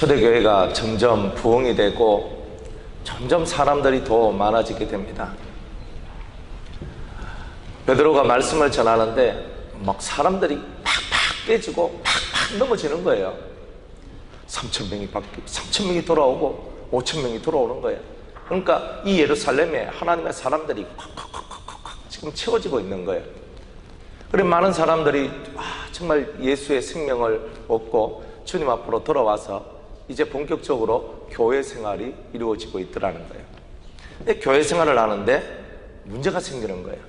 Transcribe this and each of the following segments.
초대교회가 점점 부흥이 되고 점점 사람들이 더 많아지게 됩니다. 베드로가 말씀을 전하는데 막 사람들이 팍팍 깨지고 팍팍 넘어지는 거예요. 3,000명이 돌아오고 5,000명이 돌아오는 거예요. 그러니까 이 예루살렘에 하나님의 사람들이 콱콱콱콱콱 지금 채워지고 있는 거예요. 그래 많은 사람들이 정말 예수의 생명을 얻고 주님 앞으로 돌아와서 이제 본격적으로 교회 생활이 이루어지고 있더라는 거예요. 근데 교회 생활을 하는데 문제가 생기는 거예요.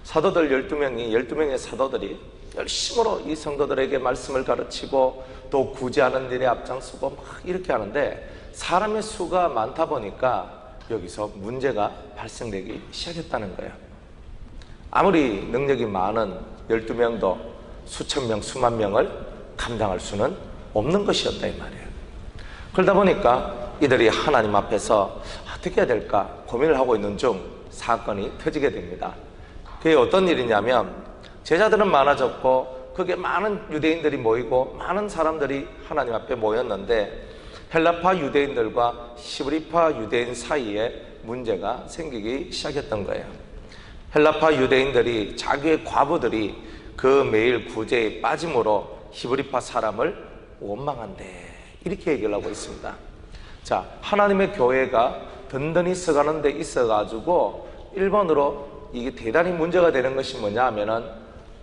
사도들 12명의 사도들이 열심으로 이 성도들에게 말씀을 가르치고 또 구제하는 일에 앞장서고 막 이렇게 하는데 사람의 수가 많다 보니까 여기서 문제가 발생되기 시작했다는 거예요. 아무리 능력이 많은 12명도 수천 명, 수만 명을 감당할 수는 없는 것이었다 이 말이에요. 그러다 보니까 이들이 하나님 앞에서 어떻게 해야 될까 고민을 하고 있는 중 사건이 터지게 됩니다. 그게 어떤 일이냐면 제자들은 많아졌고 그게 많은 유대인들이 모이고 많은 사람들이 하나님 앞에 모였는데 헬라파 유대인들과 히브리파 유대인 사이에 문제가 생기기 시작했던 거예요. 헬라파 유대인들이 자기의 과부들이 그 매일 구제에 빠짐으로 히브리파 사람을 원망한대 이렇게 얘기를 하고 있습니다. 자, 하나님의 교회가 든든히 서가는 데 있어가지고 1번으로 이게 대단히 문제가 되는 것이 뭐냐 하면은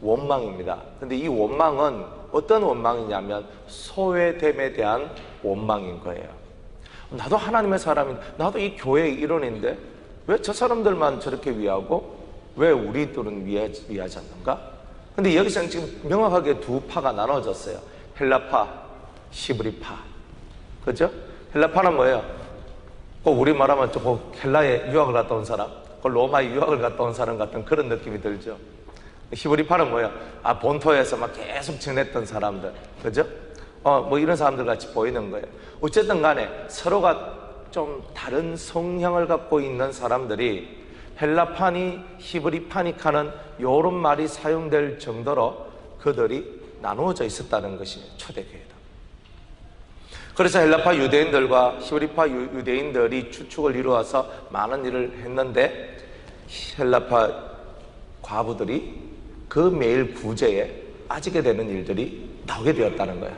원망입니다. 근데 이 원망은 어떤 원망이냐면 소외됨에 대한 원망인 거예요. 나도 하나님의 사람인데 나도 이 교회의 일원인데 왜 저 사람들만 저렇게 위하고 왜 우리들은 위하지 않는가? 근데 여기서는 지금 명확하게 두 파가 나눠졌어요. 헬라파, 히브리파. 그죠? 헬라파는 뭐예요? 꼭 우리 말하면 좀 헬라에 유학을 갔다 온 사람, 로마에 유학을 갔다 온 사람 같은 그런 느낌이 들죠. 히브리파는 뭐예요? 본토에서 막 계속 지냈던 사람들. 그죠? 뭐 이런 사람들 같이 보이는 거예요. 어쨌든 간에 서로가 좀 다른 성향을 갖고 있는 사람들이 헬라파니 히브리파니 하는 이런 말이 사용될 정도로 그들이 나누어져 있었다는 것이 초대교회다. 그래서 헬라파 유대인들과 히브리파 유대인들이 추측을 이루어서 많은 일을 했는데 헬라파 과부들이 그 매일 구제에 빠지게 되는 일들이 나오게 되었다는 거예요.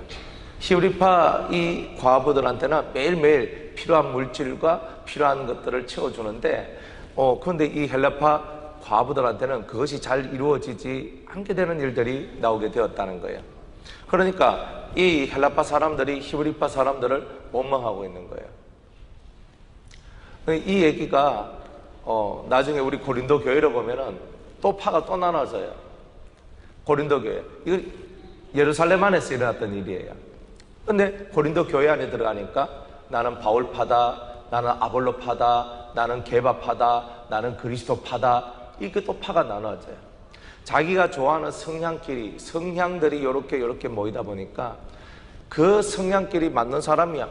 히브리파 이 과부들한테는 매일매일 필요한 물질과 필요한 것들을 채워주는데 그런데 이 헬라파 과부들한테는 그것이 잘 이루어지지 않게 되는 일들이 나오게 되었다는 거예요. 그러니까 이 헬라파 사람들이 히브리파 사람들을 원망하고 있는 거예요. 이 얘기가 나중에 우리 고린도 교회를 보면은 또 파가 또 나눠져요. 고린도 교회. 이거 예루살렘 안에서 일어났던 일이에요. 근데 고린도 교회 안에 들어가니까 나는 바울파다, 나는 아볼로파다, 나는 게바파다, 나는 그리스도파다, 이렇게 또 파가 나눠져요. 자기가 좋아하는 성향들이 이렇게 모이다 보니까 그 성향끼리 맞는 사람이야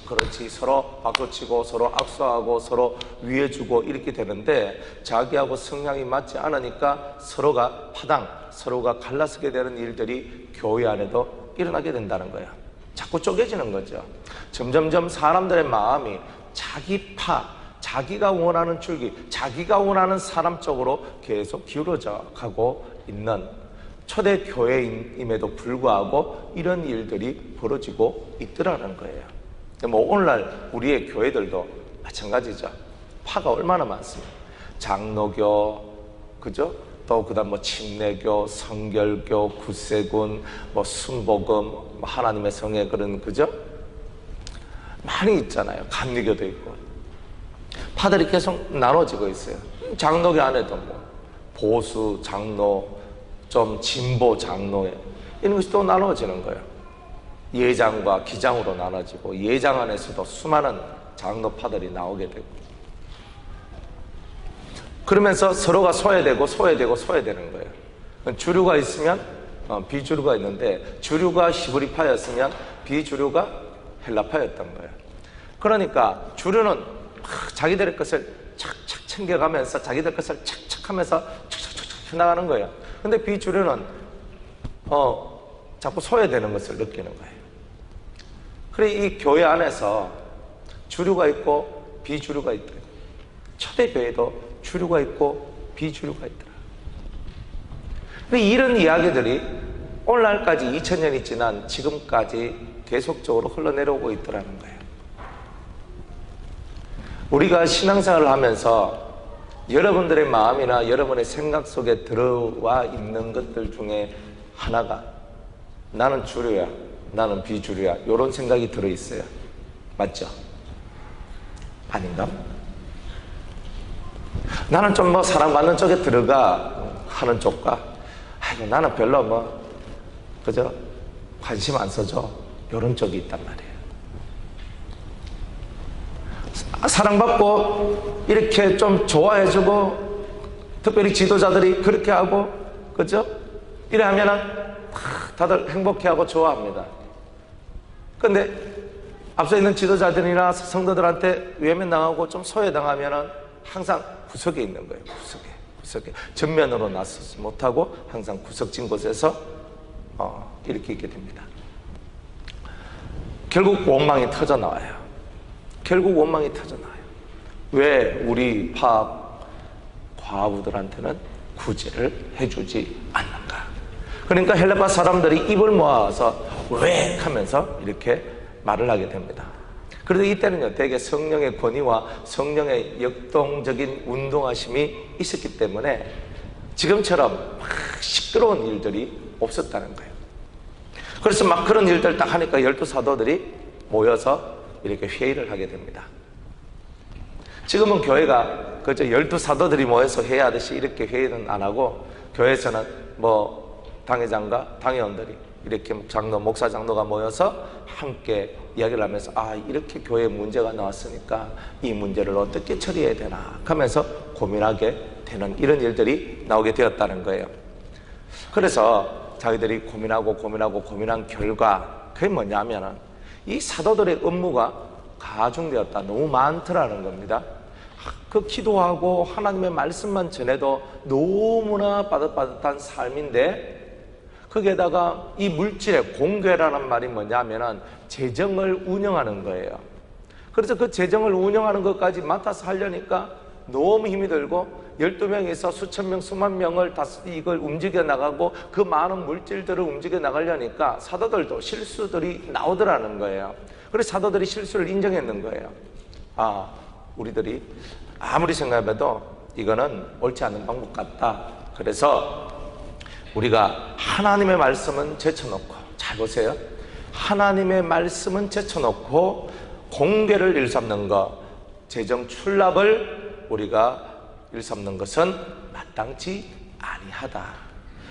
그렇지 서로 박수치고 서로 악수하고 서로 위해주고 이렇게 되는데 자기하고 성향이 맞지 않으니까 서로가 서로가 갈라서게 되는 일들이 교회 안에도 일어나게 된다는 거야. 자꾸 쪼개지는 거죠. 점점점 사람들의 마음이 자기 자기가 원하는 줄기, 자기가 원하는 사람 쪽으로 계속 기울어져 가고 있는 초대교회임에도 불구하고 이런 일들이 벌어지고 있더라는 거예요. 뭐 오늘날 우리의 교회들도 마찬가지죠. 파가 얼마나 많습니까? 장로교, 그죠? 또 그다음 뭐 침례교, 성결교, 구세군, 뭐 순복음, 하나님의 성의 그런 그죠? 많이 있잖아요. 감리교도 있고. 파들이 계속 나눠지고 있어요. 장로교 안에도 뭐 보수 장로, 좀 진보 장로 이런 것이 또 나눠지는 거예요. 예장과 기장으로 나눠지고 예장 안에서도 수많은 장로파들이 나오게 되고 그러면서 서로가 소외되는 거예요. 주류가 있으면 비주류가 있는데 주류가 히브리파였으면 비주류가 헬라파였던 거예요. 그러니까 주류는 자기들의 것을 착착 챙겨가면서 자기들 것을 착착 하면서 착착착착 해나가는 거예요. 근데 비주류는 자꾸 소외되는 것을 느끼는 거예요. 그래, 이 교회 안에서 주류가 있고 비주류가 있다. 초대교회도 주류가 있고 비주류가 있더라. 이런 이야기들이 오늘날까지 2000년이 지난 지금까지 계속적으로 흘러내려오고 있더라는 거예요. 우리가 신앙생활을 하면서 여러분들의 마음이나 여러분의 생각 속에 들어와 있는 것들 중에 하나가 나는 주류야, 나는 비주류야, 이런 생각이 들어있어요. 맞죠? 아닌가? 나는 좀 뭐 사랑받는 쪽에 들어가 하는 쪽과, 아이고 나는 별로 그저 관심 안 써줘, 이런 쪽이 있단 말이에요. 사랑받고 이렇게 좀 좋아해주고, 특별히 지도자들이 그렇게 하고, 그죠? 이래 하면은 다들 행복해하고 좋아합니다. 근데 앞서 있는 지도자들이나 성도들한테 외면당하고 좀 소외당하면은 항상 구석에 있는 거예요. 구석에 전면으로 나서지 못하고 항상 구석진 곳에서 이렇게 있게 됩니다. 결국 원망이 터져 나와요. 왜 우리 파업 과부들한테는 구제를 해주지 않는가? 그러니까 헬라파 사람들이 입을 모아서 왜 하면서 이렇게 말을 하게 됩니다. 그래도 이때는요, 대개 성령의 권위와 성령의 역동적인 운동하심이 있었기 때문에 지금처럼 막 시끄러운 일들이 없었다는 거예요. 그래서 막 그런 일들 딱 하니까 12사도들이 모여서 이렇게 회의를 하게 됩니다. 지금은 교회가 그저 12사도들이 모여서 회의하듯이 이렇게 회의는 안 하고, 교회에서는 당회장과 당회원들이 이렇게 목사 장로가 모여서 함께 이야기를 하면서, 이렇게 교회에 문제가 나왔으니까 이 문제를 어떻게 처리해야 되나 하면서 고민하게 되는 이런 일들이 나오게 되었다는 거예요. 그래서 자기들이 고민한 결과 그게 뭐냐면은 이 사도들의 업무가 가중되었다, 너무 많더라는 겁니다. 그 기도하고 하나님의 말씀만 전해도 너무나 빠듯빠듯한 삶인데, 거기에다가 이 물질의 공궤라는 말이 뭐냐면은 재정을 운영하는 거예요. 그래서 그 재정을 운영하는 것까지 맡아서 하려니까 너무 힘이 들고, 12명에서 수천 명, 수만 명을 이걸 움직여 나가고 그 많은 물질들을 움직여 나가려니까 사도들도 실수들이 나오더라는 거예요. 그래서 사도들이 실수를 인정했는 거예요. 우리들이 아무리 생각해봐도 이거는 옳지 않은 방법 같다. 그래서 우리가 하나님의 말씀은 제쳐놓고, 잘 보세요, 하나님의 말씀은 제쳐놓고 공궤를 일삼는 것, 재정 출납을 우리가 일삼는 것은 마땅치 아니하다.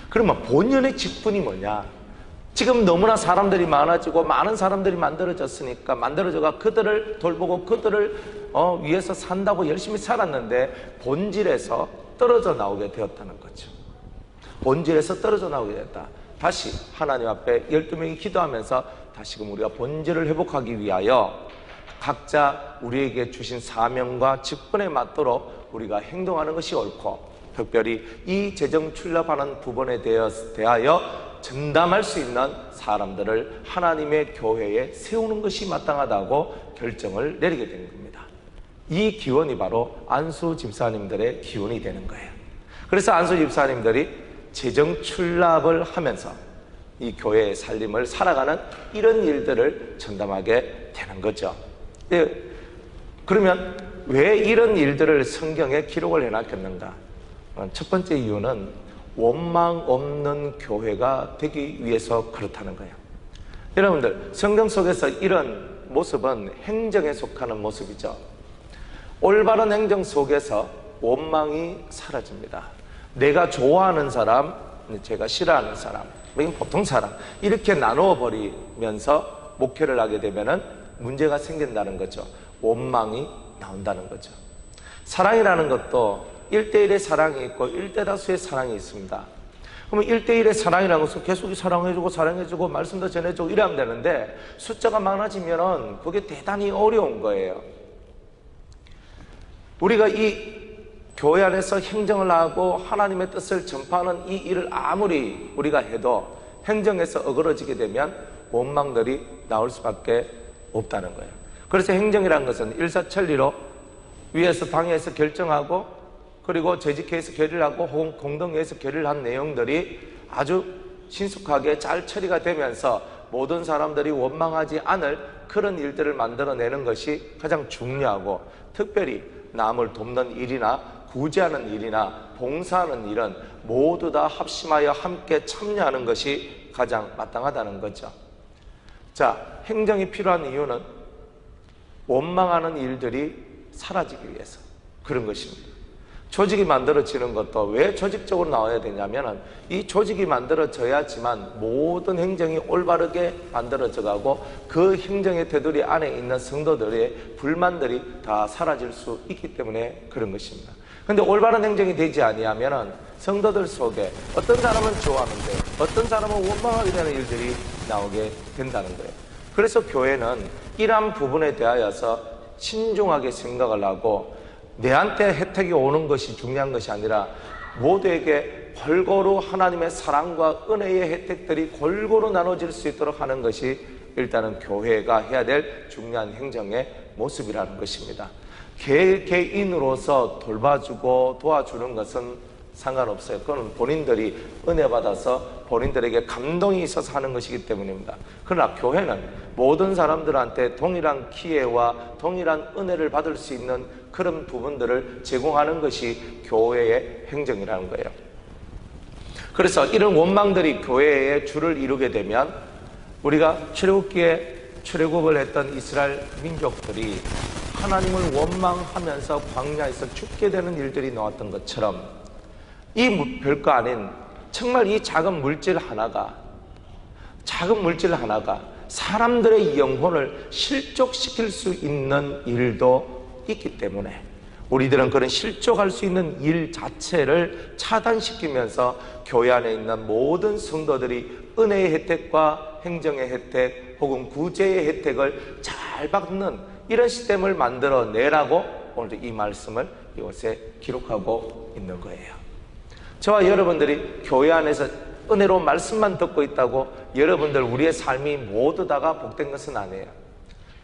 그러면 본연의 직분이 뭐냐? 지금 너무나 사람들이 많아지고 많은 사람들이 만들어져가 그들을 돌보고 그들을 위해서 산다고 열심히 살았는데 본질에서 떨어져 나오게 되었다는 거죠. 본질에서 떨어져 나오게 됐다. 다시 하나님 앞에 12명이 기도하면서 다시금 우리가 본질을 회복하기 위하여 각자 우리에게 주신 사명과 직분에 맞도록 우리가 행동하는 것이 옳고, 특별히 이 재정 출납하는 부분에 대하여 전담할 수 있는 사람들을 하나님의 교회에 세우는 것이 마땅하다고 결정을 내리게 된 겁니다. 이 기원이 바로 안수 집사님들의 기원이 되는 거예요. 그래서 안수 집사님들이 재정 출납을 하면서 이 교회의 살림을 살아가는 이런 일들을 전담하게 되는 거죠. 그러면 왜 이런 일들을 성경에 기록을 해놨겠는가? 첫 번째 이유는 원망 없는 교회가 되기 위해서 그렇다는 거예요. 여러분들, 성경 속에서 이런 모습은 행정에 속하는 모습이죠. 올바른 행정 속에서 원망이 사라집니다. 내가 좋아하는 사람, 제가 싫어하는 사람, 보통 사람, 이렇게 나누어 버리면서 목회를 하게 되면은 문제가 생긴다는 거죠. 원망이 나온다는 거죠. 사랑이라는 것도 1대1의 사랑이 있고 1대 다수의 사랑이 있습니다. 그러면 1대1의 사랑이라는 것은 계속 사랑해주고 말씀도 전해주고 이러면 되는데, 숫자가 많아지면은 그게 대단히 어려운 거예요. 우리가 이 교회 안에서 행정을 하고 하나님의 뜻을 전파하는 이 일을 아무리 우리가 해도 행정에서 어그러지게 되면 원망들이 나올 수밖에 없다는 거예요. 그래서 행정이라는 것은 일사천리로 위에서 당에서 결정하고 그리고 재직회에서 결의를 하고 혹은 공동회에서 결의를 한 내용들이 아주 신속하게 잘 처리가 되면서 모든 사람들이 원망하지 않을 그런 일들을 만들어내는 것이 가장 중요하고, 특별히 남을 돕는 일이나 구제하는 일이나 봉사하는 일은 모두 다 합심하여 함께 참여하는 것이 가장 마땅하다는 거죠. 자, 행정이 필요한 이유는 원망하는 일들이 사라지기 위해서 그런 것입니다. 조직이 만들어지는 것도 왜 조직적으로 나와야 되냐면, 이 조직이 만들어져야지만 모든 행정이 올바르게 만들어져 가고 그 행정의 테두리 안에 있는 성도들의 불만들이 다 사라질 수 있기 때문에 그런 것입니다. 그런데 올바른 행정이 되지 아니하면 성도들 속에 어떤 사람은 좋아하는데 어떤 사람은 원망하게 되는 일들이 나오게 된다는 거예요. 그래서 교회는 이러한 부분에 대하여서 신중하게 생각을 하고, 내한테 혜택이 오는 것이 중요한 것이 아니라 모두에게 골고루 하나님의 사랑과 은혜의 혜택들이 골고루 나눠질 수 있도록 하는 것이 일단은 교회가 해야 될 중요한 행정의 모습이라는 것입니다. 개인으로서 돌봐주고 도와주는 것은 상관없어요. 그건 본인들이 은혜 받아서 본인들에게 감동이 있어서 하는 것이기 때문입니다. 그러나 교회는 모든 사람들한테 동일한 기회와 동일한 은혜를 받을 수 있는 그런 부분들을 제공하는 것이 교회의 행정이라는 거예요. 그래서 이런 원망들이 교회의 주를 이루게 되면, 우리가 출애굽기에 출애굽을 했던 이스라엘 민족들이 하나님을 원망하면서 광야에서 죽게 되는 일들이 나왔던 것처럼, 이 별거 아닌 정말 이 작은 물질 하나가 사람들의 영혼을 실족시킬 수 있는 일도 있기 때문에 우리들은 그런 실족할 수 있는 일 자체를 차단시키면서 교회 안에 있는 모든 성도들이 은혜의 혜택과 행정의 혜택 혹은 구제의 혜택을 잘 받는 이런 시스템을 만들어내라고 오늘 이 말씀을 이곳에 기록하고 있는 거예요. 저와 여러분들이 교회 안에서 은혜로운 말씀만 듣고 있다고 여러분들 우리의 삶이 모두 다가 복된 것은 아니에요.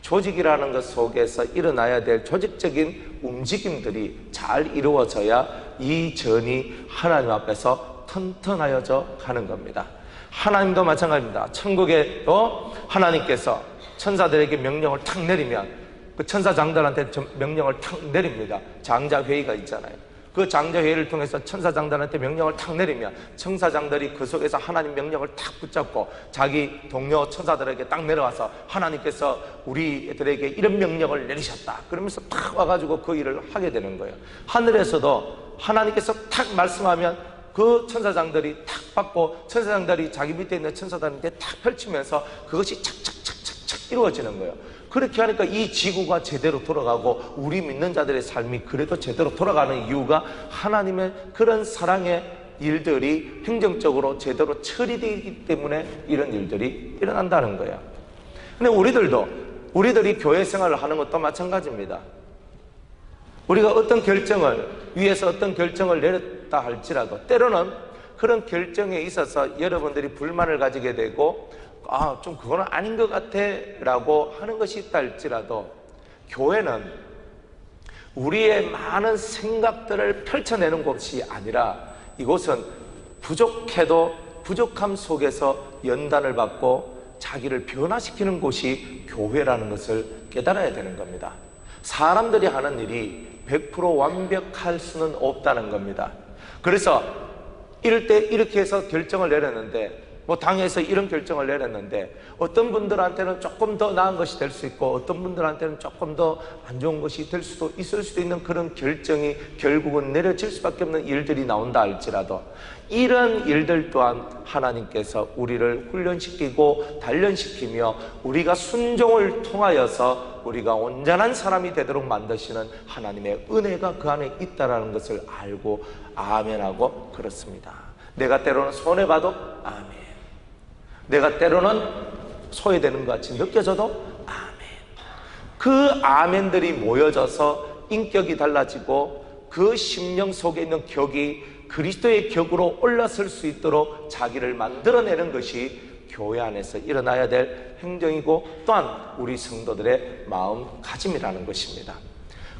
조직이라는 것 속에서 일어나야 될 조직적인 움직임들이 잘 이루어져야 이 전이 하나님 앞에서 튼튼하여져 가는 겁니다. 하나님도 마찬가지입니다. 천국에도 하나님께서 천사들에게 명령을 탁 내리면 그 천사장들한테 명령을 탁 내립니다. 장자회의가 있잖아요. 그 장자회의를 통해서 천사장들한테 명령을 탁 내리면 천사장들이 그 속에서 하나님 명령을 탁 붙잡고 자기 동료 천사들에게 딱 내려와서 하나님께서 우리들에게 이런 명령을 내리셨다 그러면서 탁 와가지고 그 일을 하게 되는 거예요. 하늘에서도 하나님께서 탁 말씀하면 그 천사장들이 탁 받고 천사장들이 자기 밑에 있는 천사들한테 탁 펼치면서 그것이 착착착착착 이루어지는 거예요. 그렇게 하니까 이 지구가 제대로 돌아가고 우리 믿는 자들의 삶이 그래도 제대로 돌아가는 이유가 하나님의 그런 사랑의 일들이 행정적으로 제대로 처리되기 때문에 이런 일들이 일어난다는 거예요. 근데 우리들이 교회 생활을 하는 것도 마찬가지입니다. 우리가 어떤 결정을 위에서 어떤 결정을 내렸다 할지라도 때로는 그런 결정에 있어서 여러분들이 불만을 가지게 되고 좀 그거는 아닌 것 같아 라고 하는 것이 있다 할지라도 교회는 우리의 많은 생각들을 펼쳐내는 곳이 아니라 이곳은 부족해도 부족함 속에서 연단을 받고 자기를 변화시키는 곳이 교회라는 것을 깨달아야 되는 겁니다. 사람들이 하는 일이 100% 완벽할 수는 없다는 겁니다. 그래서 이럴 때 이렇게 해서 결정을 내렸는데 당에서 이런 결정을 내렸는데 어떤 분들한테는 조금 더 나은 것이 될 수 있고 어떤 분들한테는 조금 더 안 좋은 것이 될 수도 있을 수도 있는 그런 결정이 결국은 내려질 수밖에 없는 일들이 나온다 할지라도 이런 일들 또한 하나님께서 우리를 훈련시키고 단련시키며 우리가 순종을 통하여서 우리가 온전한 사람이 되도록 만드시는 하나님의 은혜가 그 안에 있다는 것을 알고 아멘하고 그렇습니다. 내가 때로는 손해봐도 아멘, 내가 때로는 소외되는 것 같이 느껴져도 아멘. 그 아멘들이 모여져서 인격이 달라지고 그 심령 속에 있는 격이 그리스도의 격으로 올라설 수 있도록 자기를 만들어내는 것이 교회 안에서 일어나야 될 행정이고 또한 우리 성도들의 마음가짐이라는 것입니다.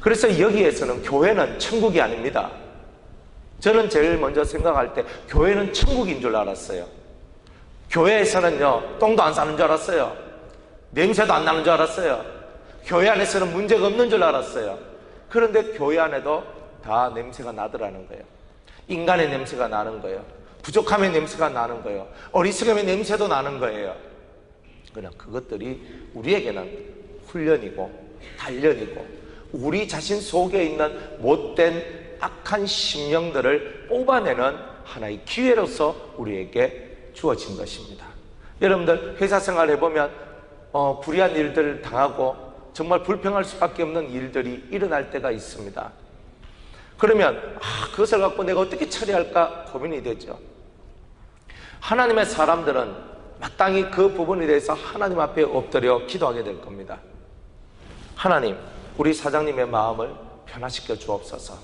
그래서 여기에서는 교회는 천국이 아닙니다. 저는 제일 먼저 생각할 때 교회는 천국인 줄 알았어요. 교회에서는요, 똥도 안 싸는 줄 알았어요. 냄새도 안 나는 줄 알았어요. 교회 안에서는 문제가 없는 줄 알았어요. 그런데 교회 안에도 다 냄새가 나더라는 거예요. 인간의 냄새가 나는 거예요. 부족함의 냄새가 나는 거예요. 어리석음의 냄새도 나는 거예요. 그냥 그것들이 우리에게는 훈련이고 단련이고 우리 자신 속에 있는 못된 악한 심령들을 뽑아내는 하나의 기회로서 우리에게 주어진 것입니다. 여러분들 회사 생활 해보면 불의한 일들을 당하고 정말 불평할 수밖에 없는 일들이 일어날 때가 있습니다. 그러면 그것을 갖고 내가 어떻게 처리할까 고민이 되죠. 하나님의 사람들은 마땅히 그 부분에 대해서 하나님 앞에 엎드려 기도하게 될 겁니다. 하나님, 우리 사장님의 마음을 변화시켜 주옵소서.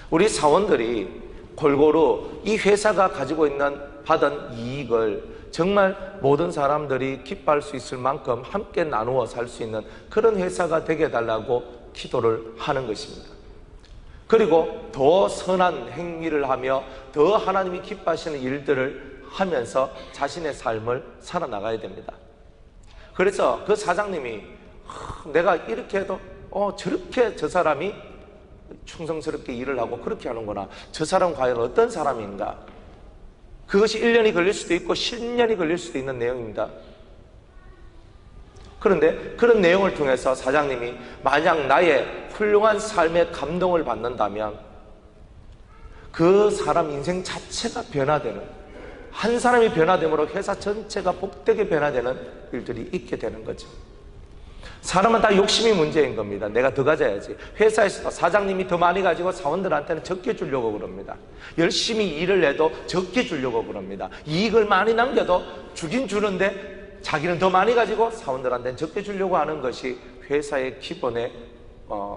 우리 사원들이 골고루 이 회사가 가지고 있는 받은 이익을 정말 모든 사람들이 기뻐할 수 있을 만큼 함께 나누어 살 수 있는 그런 회사가 되게 해달라고 기도를 하는 것입니다. 그리고 더 선한 행위를 하며 더 하나님이 기뻐하시는 일들을 하면서 자신의 삶을 살아나가야 됩니다. 그래서 그 사장님이 내가 이렇게 해도 저렇게 저 사람이 충성스럽게 일을 하고 그렇게 하는구나. 저 사람은 과연 어떤 사람인가? 그것이 1년이 걸릴 수도 있고 10년이 걸릴 수도 있는 내용입니다. 그런데 그런 내용을 통해서 사장님이 만약 나의 훌륭한 삶에 감동을 받는다면 그 사람 인생 자체가 변화되는, 한 사람이 변화됨으로 회사 전체가 복되게 변화되는 일들이 있게 되는 거죠. 사람은 다 욕심이 문제인 겁니다. 내가 더 가져야지. 회사에서도 사장님이 더 많이 가지고 사원들한테는 적게 주려고 그럽니다. 열심히 일을 해도 적게 주려고 그럽니다. 이익을 많이 남겨도 주긴 주는데 자기는 더 많이 가지고 사원들한테는 적게 주려고 하는 것이 회사의 기본의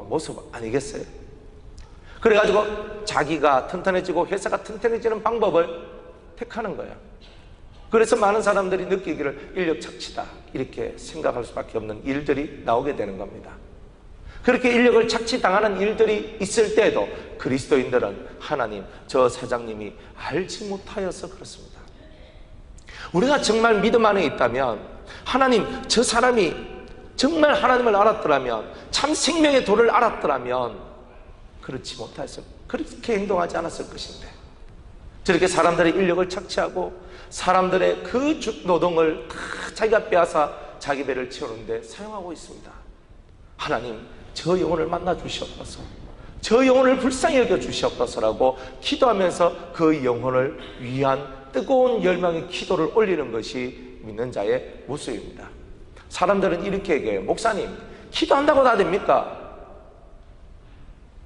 모습 아니겠어요? 그래가지고 자기가 튼튼해지고 회사가 튼튼해지는 방법을 택하는 거예요. 그래서 많은 사람들이 느끼기를 인력 착취다 이렇게 생각할 수밖에 없는 일들이 나오게 되는 겁니다. 그렇게 인력을 착취당하는 일들이 있을 때에도 그리스도인들은 하나님, 저 사장님이 알지 못하여서 그렇습니다. 우리가 정말 믿음 안에 있다면 하나님, 저 사람이 정말 하나님을 알았더라면, 참 생명의 도를 알았더라면 그렇지 못해서 그렇게 행동하지 않았을 것인데 저렇게 사람들의 인력을 착취하고 사람들의 그 노동을 다 자기가 빼앗아 자기 배를 채우는데 사용하고 있습니다. 하나님, 저 영혼을 만나 주시옵소서, 저 영혼을 불쌍히 여겨 주시옵소서라고 기도하면서 그 영혼을 위한 뜨거운 열망의 기도를 올리는 것이 믿는 자의 모습입니다. 사람들은 이렇게 얘기해요. 목사님, 기도한다고 다 됩니까?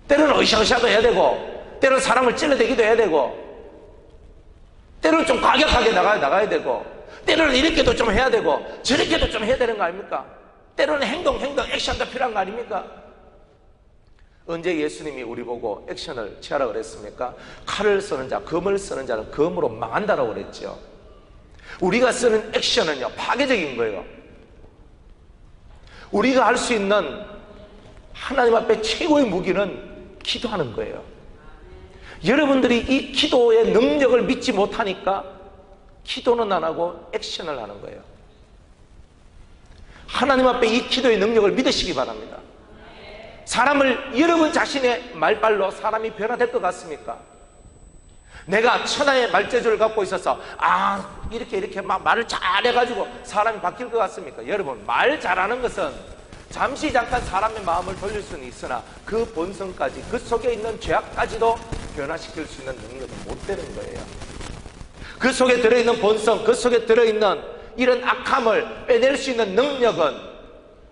때로는 으쌰으쌰도 해야 되고 때로는 사람을 찔러대기도 해야 되고 때로는 좀 과격하게 나가야 되고 때로는 이렇게도 좀 해야 되고 저렇게도 좀 해야 되는 거 아닙니까? 때로는 행동, 액션도 필요한 거 아닙니까? 언제 예수님이 우리 보고 액션을 취하라고 그랬습니까? 칼을 쓰는 자, 검을 쓰는 자는 검으로 망한다라고 그랬죠. 우리가 쓰는 액션은요, 파괴적인 거예요. 우리가 할 수 있는 하나님 앞에 최고의 무기는 기도하는 거예요. 여러분들이 이 기도의 능력을 믿지 못하니까 기도는 안 하고 액션을 하는 거예요. 하나님 앞에 이 기도의 능력을 믿으시기 바랍니다. 사람을, 여러분 자신의 말발로 사람이 변화될 것 같습니까? 내가 천하의 말재주를 갖고 있어서 이렇게 막 말을 잘해가지고 사람이 바뀔 것 같습니까? 여러분, 말 잘하는 것은 잠시 잠깐 사람의 마음을 돌릴 수는 있으나 그 본성까지, 그 속에 있는 죄악까지도 변화시킬 수 있는 능력은 못 되는 거예요. 그 속에 들어있는 본성, 그 속에 들어있는 이런 악함을 빼낼 수 있는 능력은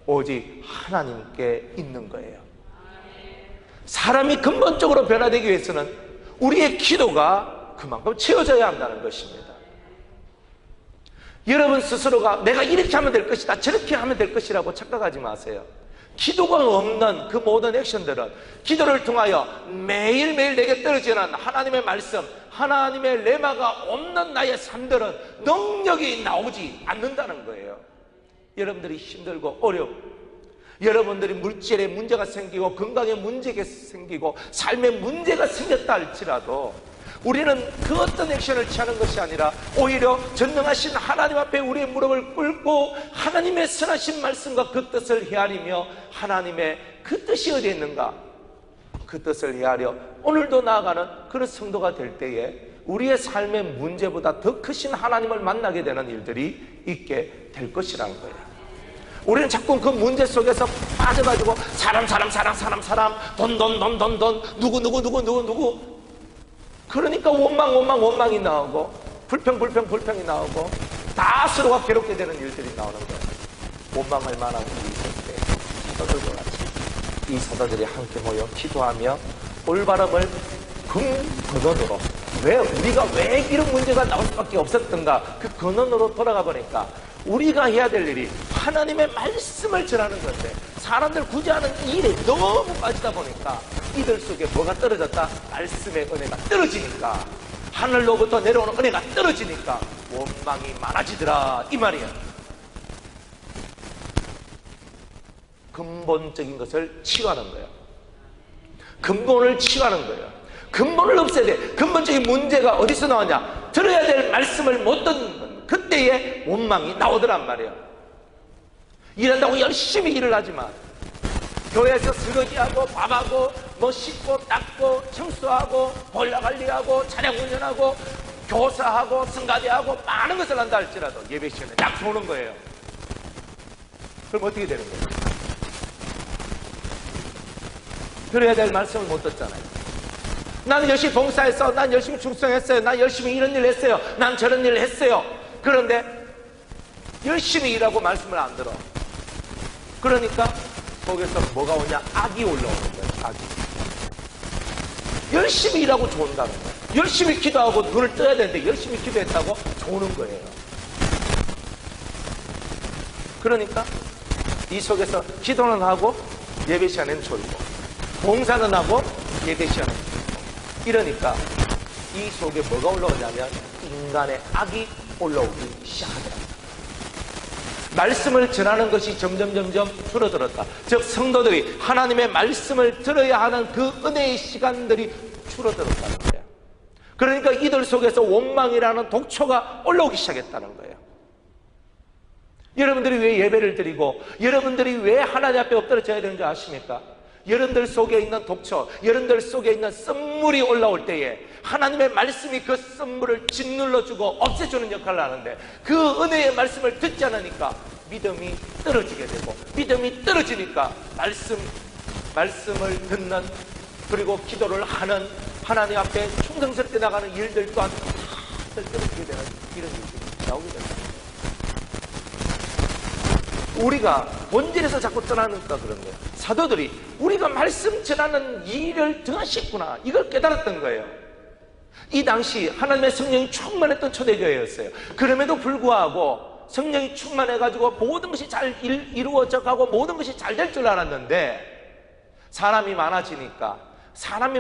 오직 하나님께 있는 거예요. 사람이 근본적으로 변화되기 위해서는 우리의 기도가 그만큼 채워져야 한다는 것입니다. 여러분 스스로가 내가 이렇게 하면 될 것이다, 저렇게 하면 될 것이라고 착각하지 마세요. 기도가 없는 그 모든 액션들은 기도를 통하여 매일매일 내게 떨어지는 하나님의 말씀, 하나님의 레마가 없는 나의 삶들은 능력이 나오지 않는다는 거예요. 여러분들이 힘들고 어렵고, 여러분들이 물질에 문제가 생기고 건강에 문제가 생기고 삶에 문제가 생겼다 할지라도 우리는 그 어떤 액션을 취하는 것이 아니라 오히려 전능하신 하나님 앞에 우리의 무릎을 꿇고 하나님의 선하신 말씀과 그 뜻을 헤아리며, 하나님의 그 뜻이 어디에 있는가, 그 뜻을 헤아려 오늘도 나아가는 그런 성도가 될 때에 우리의 삶의 문제보다 더 크신 하나님을 만나게 되는 일들이 있게 될 것이라는 거예요. 우리는 자꾸 그 문제 속에서 빠져가지고 사람 돈 누구 그러니까 원망이 나오고 불평이 나오고 다 서로가 괴롭게 되는 일들이 나오는 거예요. 원망할 만한 일이 있을 때 사도들과 같이 이 사도들이 함께 모여 기도하며 올바름을 근원으로, 우리가 왜 이런 문제가 나올 수밖에 없었던가, 그 근원으로 돌아가 보니까 우리가 해야 될 일이 하나님의 말씀을 전하는 건데, 사람들 구제하는 일에 너무 빠지다 보니까 이들 속에 뭐가 떨어졌다? 말씀의 은혜가 떨어지니까, 하늘로부터 내려오는 은혜가 떨어지니까 원망이 많아지더라, 이 말이야. 근본적인 것을 치유하는 거예요. 근본을 치유하는 거예요. 근본을 없애야 돼. 근본적인 문제가 어디서 나오냐? 들어야 될 말씀을 못 듣는 그때에 원망이 나오더란 말이에요. 일한다고 열심히 일을 하지만 교회에서 설거지하고 밥하고 뭐 씻고 닦고 청소하고 보일러 관리하고 차량 운전하고 교사하고 성가대하고 많은 것을 한다 할지라도 예배 시간에 딱 오는 거예요. 그럼 어떻게 되는 거예요? 들어야 될 말씀을 못 듣잖아요. 나는 열심히 봉사했어, 난 열심히 충성했어요, 난 열심히 이런 일 했어요, 난 저런 일 했어요. 그런데 열심히 일하고 말씀을 안 들어. 그러니까 속에서 뭐가 오냐? 악이 올라오는 거예요. 악이. 열심히 일하고 좋은다는 거예요. 열심히 기도하고 눈을 떠야 되는데 열심히 기도했다고 좋은 거예요. 그러니까 이 속에서 기도는 하고 예배 시간에는 졸고, 봉사는 하고 예배 시간에는 졸고, 이러니까 이 속에 뭐가 올라오냐면 인간의 악이 올라오기 시작하더랍니다. 말씀을 전하는 것이 점점 줄어들었다. 즉 성도들이 하나님의 말씀을 들어야 하는 그 은혜의 시간들이 줄어들었다는 거예요. 그러니까 이들 속에서 원망이라는 독초가 올라오기 시작했다는 거예요. 여러분들이 왜 예배를 드리고 여러분들이 왜 하나님 앞에 엎드려져야 되는 줄 아십니까? 여러분들 속에 있는 독초, 여러분들 속에 있는 쓴물이 올라올 때에 하나님의 말씀이 그 쓴물을 짓눌러주고 없애주는 역할을 하는데, 그 은혜의 말씀을 듣지 않으니까 믿음이 떨어지게 되고, 믿음이 떨어지니까 말씀을 듣는, 그리고 기도를 하는, 하나님 앞에 충성스럽게 나가는 일들 또한 다 떨어지게 되는 이런 일들이 나오게 됩니다. 우리가 본질에서 자꾸 떠나니까 그런 거예요. 사도들이 우리가 말씀 전하는 일을 등하셨구나, 이걸 깨달았던 거예요. 이 당시 하나님의 성령이 충만했던 초대교회였어요. 그럼에도 불구하고 성령이 충만해가지고 모든 것이 잘 이루어져 가고 모든 것이 잘 될 줄 알았는데, 사람이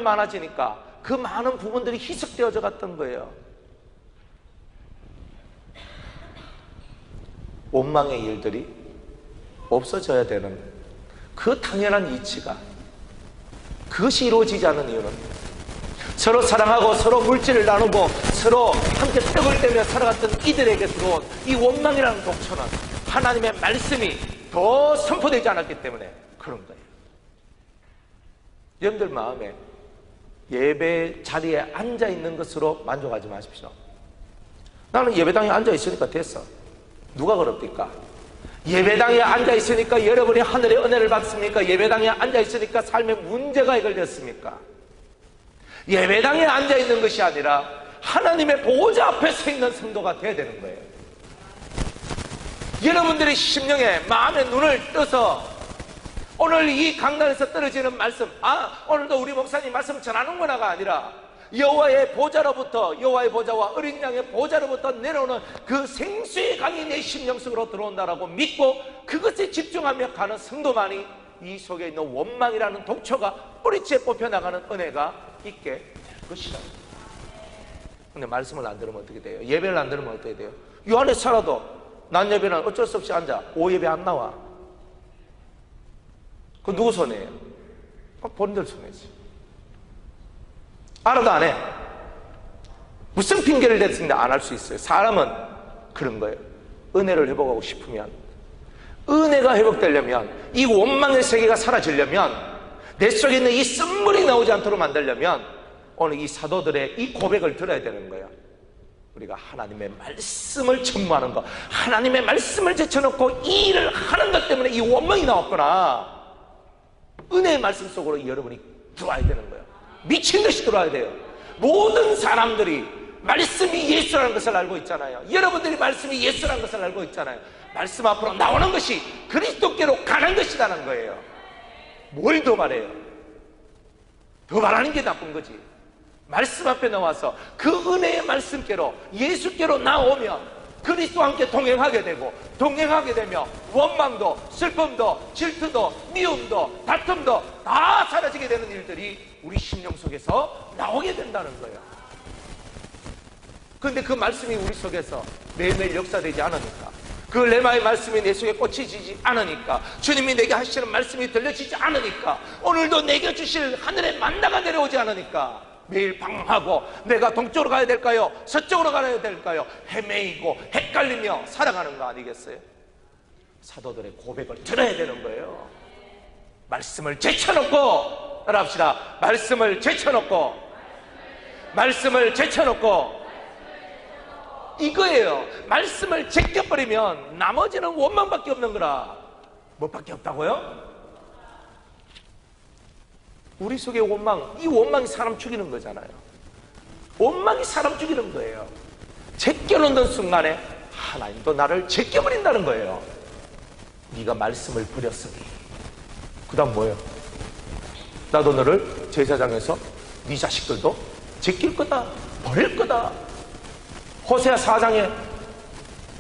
많아지니까 그 많은 부분들이 희석되어져 갔던 거예요. 원망의 일들이 없어져야 되는 그 당연한 이치가, 그것이 이루어지지 않는 이유는 서로 사랑하고 서로 물질을 나누고 서로 함께 떡을 떼며 살아갔던 이들에게 들어온 이 원망이라는 독초는 하나님의 말씀이 더 선포되지 않았기 때문에 그런 거예요. 여러분들 마음에 예배 자리에 앉아있는 것으로 만족하지 마십시오. 나는 예배당에 앉아있으니까 됐어. 누가 그럽니까? 예배당에 앉아있으니까 여러분이 하늘의 은혜를 받습니까? 예배당에 앉아있으니까 삶의 문제가 해결됐습니까? 예배당에 앉아있는 것이 아니라 하나님의 보호자 앞에 서 있는 성도가 되어야 되는 거예요. 여러분들의 심령에, 마음의 눈을 떠서 오늘 이 강단에서 떨어지는 말씀, 오늘도 우리 목사님 말씀 전하는구나가 아니라 여호와의 보좌로부터, 여호와의 보좌와 어린 양의 보좌로부터 내려오는 그 생수의 강이 내 심령 속으로 들어온다라고 믿고 그것에 집중하며 가는 성도만이 이 속에 있는 원망이라는 독초가 뿌리째 뽑혀나가는 은혜가 있게 될 것이다. 근데 말씀을 안 들으면 어떻게 돼요? 예배를 안 들으면 어떻게 돼요? 이 안에 살아도 낮 예배는 어쩔 수 없이 앉아. 오후 예배 안 나와. 그건 누구 손해예요? 본인들 손해지. 알아도 안 해. 무슨 핑계를 댔습니다. 안 할 수 있어요. 사람은 그런 거예요. 은혜를 회복하고 싶으면, 은혜가 회복되려면, 이 원망의 세계가 사라지려면, 내 속에 있는 이 쓴물이 나오지 않도록 만들려면 오늘 이 사도들의 이 고백을 들어야 되는 거예요. 우리가 하나님의 말씀을 전무하는 것, 하나님의 말씀을 제쳐놓고 이 일을 하는 것 때문에 이 원망이 나왔구나. 은혜의 말씀 속으로 여러분이 들어와야 되는 거예요. 미친 듯이 들어와야 돼요. 모든 사람들이 말씀이 예수라는 것을 알고 있잖아요. 여러분들이 말씀이 예수라는 것을 알고 있잖아요. 말씀 앞으로 나오는 것이 그리스도께로 가는 것이라는 거예요. 뭘 더 말해요? 더 말하는 게 나쁜 거지. 말씀 앞에 나와서 그 은혜의 말씀께로, 예수께로 나오면 그리스도와 함께 동행하게 되고, 동행하게 되면 원망도, 슬픔도, 질투도, 미움도, 다툼도 다 사라지게 되는 일들이 우리 심령 속에서 나오게 된다는 거예요. 그런데 그 말씀이 우리 속에서 매일매일 역사되지 않으니까, 그 레마의 말씀이 내 속에 꽂히지 않으니까, 주님이 내게 하시는 말씀이 들려지지 않으니까, 오늘도 내게 주실 하늘의 만나가 내려오지 않으니까 매일 방황하고, 내가 동쪽으로 가야 될까요? 서쪽으로 가야 될까요? 헤매이고 헷갈리며 살아가는 거 아니겠어요? 사도들의 고백을 들어야 되는 거예요. 말씀을 제쳐놓고, 따라합시다. 말씀을 제쳐놓고, 말씀을 제쳐놓고, 이거예요. 말씀을 제껴버리면 나머지는 원망밖에 없는 거라. 뭐밖에 없다고요? 우리 속의 원망, 이 원망이 사람 죽이는 거잖아요. 원망이 사람 죽이는 거예요. 제껴놓는 순간에 하나님도 나를 제껴버린다는 거예요. 네가 말씀을 버렸으니 그 다음 뭐예요? 나도 너를 제사장에서 네 자식들도 제낄 거다, 버릴 거다. 호세아 4장에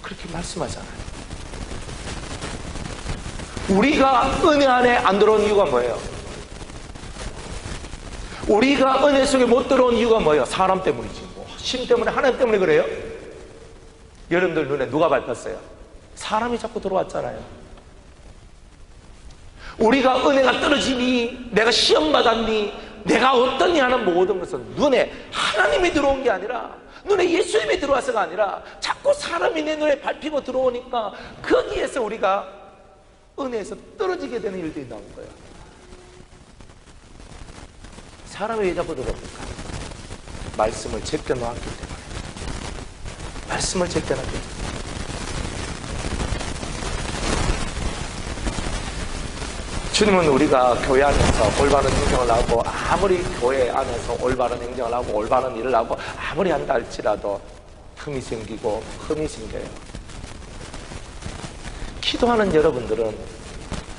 그렇게 말씀하잖아요. 우리가 은혜 안에 안 들어온 이유가 뭐예요? 우리가 은혜 속에 못 들어온 이유가 뭐예요? 사람 때문이지, 뭐 신 때문에, 하나님 때문에 그래요? 여러분들 눈에 누가 밟혔어요? 사람이 자꾸 들어왔잖아요. 우리가 은혜가 떨어지니, 내가 시험 받았니, 내가 어떠니 하는 모든 것은 눈에 하나님이 들어온 게 아니라, 눈에 예수님이 들어와서가 아니라 자꾸 사람이 내 눈에 밟히고 들어오니까 거기에서 우리가 은혜에서 떨어지게 되는 일들이 나온 거예요. 사람이 왜 자꾸 들어옵니까? 말씀을 제껴놓았기 때문에. 말씀을 제껴놨기 때문에. 주님은 우리가 교회 안에서 올바른 행정을 하고, 아무리 교회 안에서 올바른 행정을 하고 올바른 일을 하고 아무리 한다 할지라도 틈이 생기고 흠이 생겨요. 기도하는 여러분들은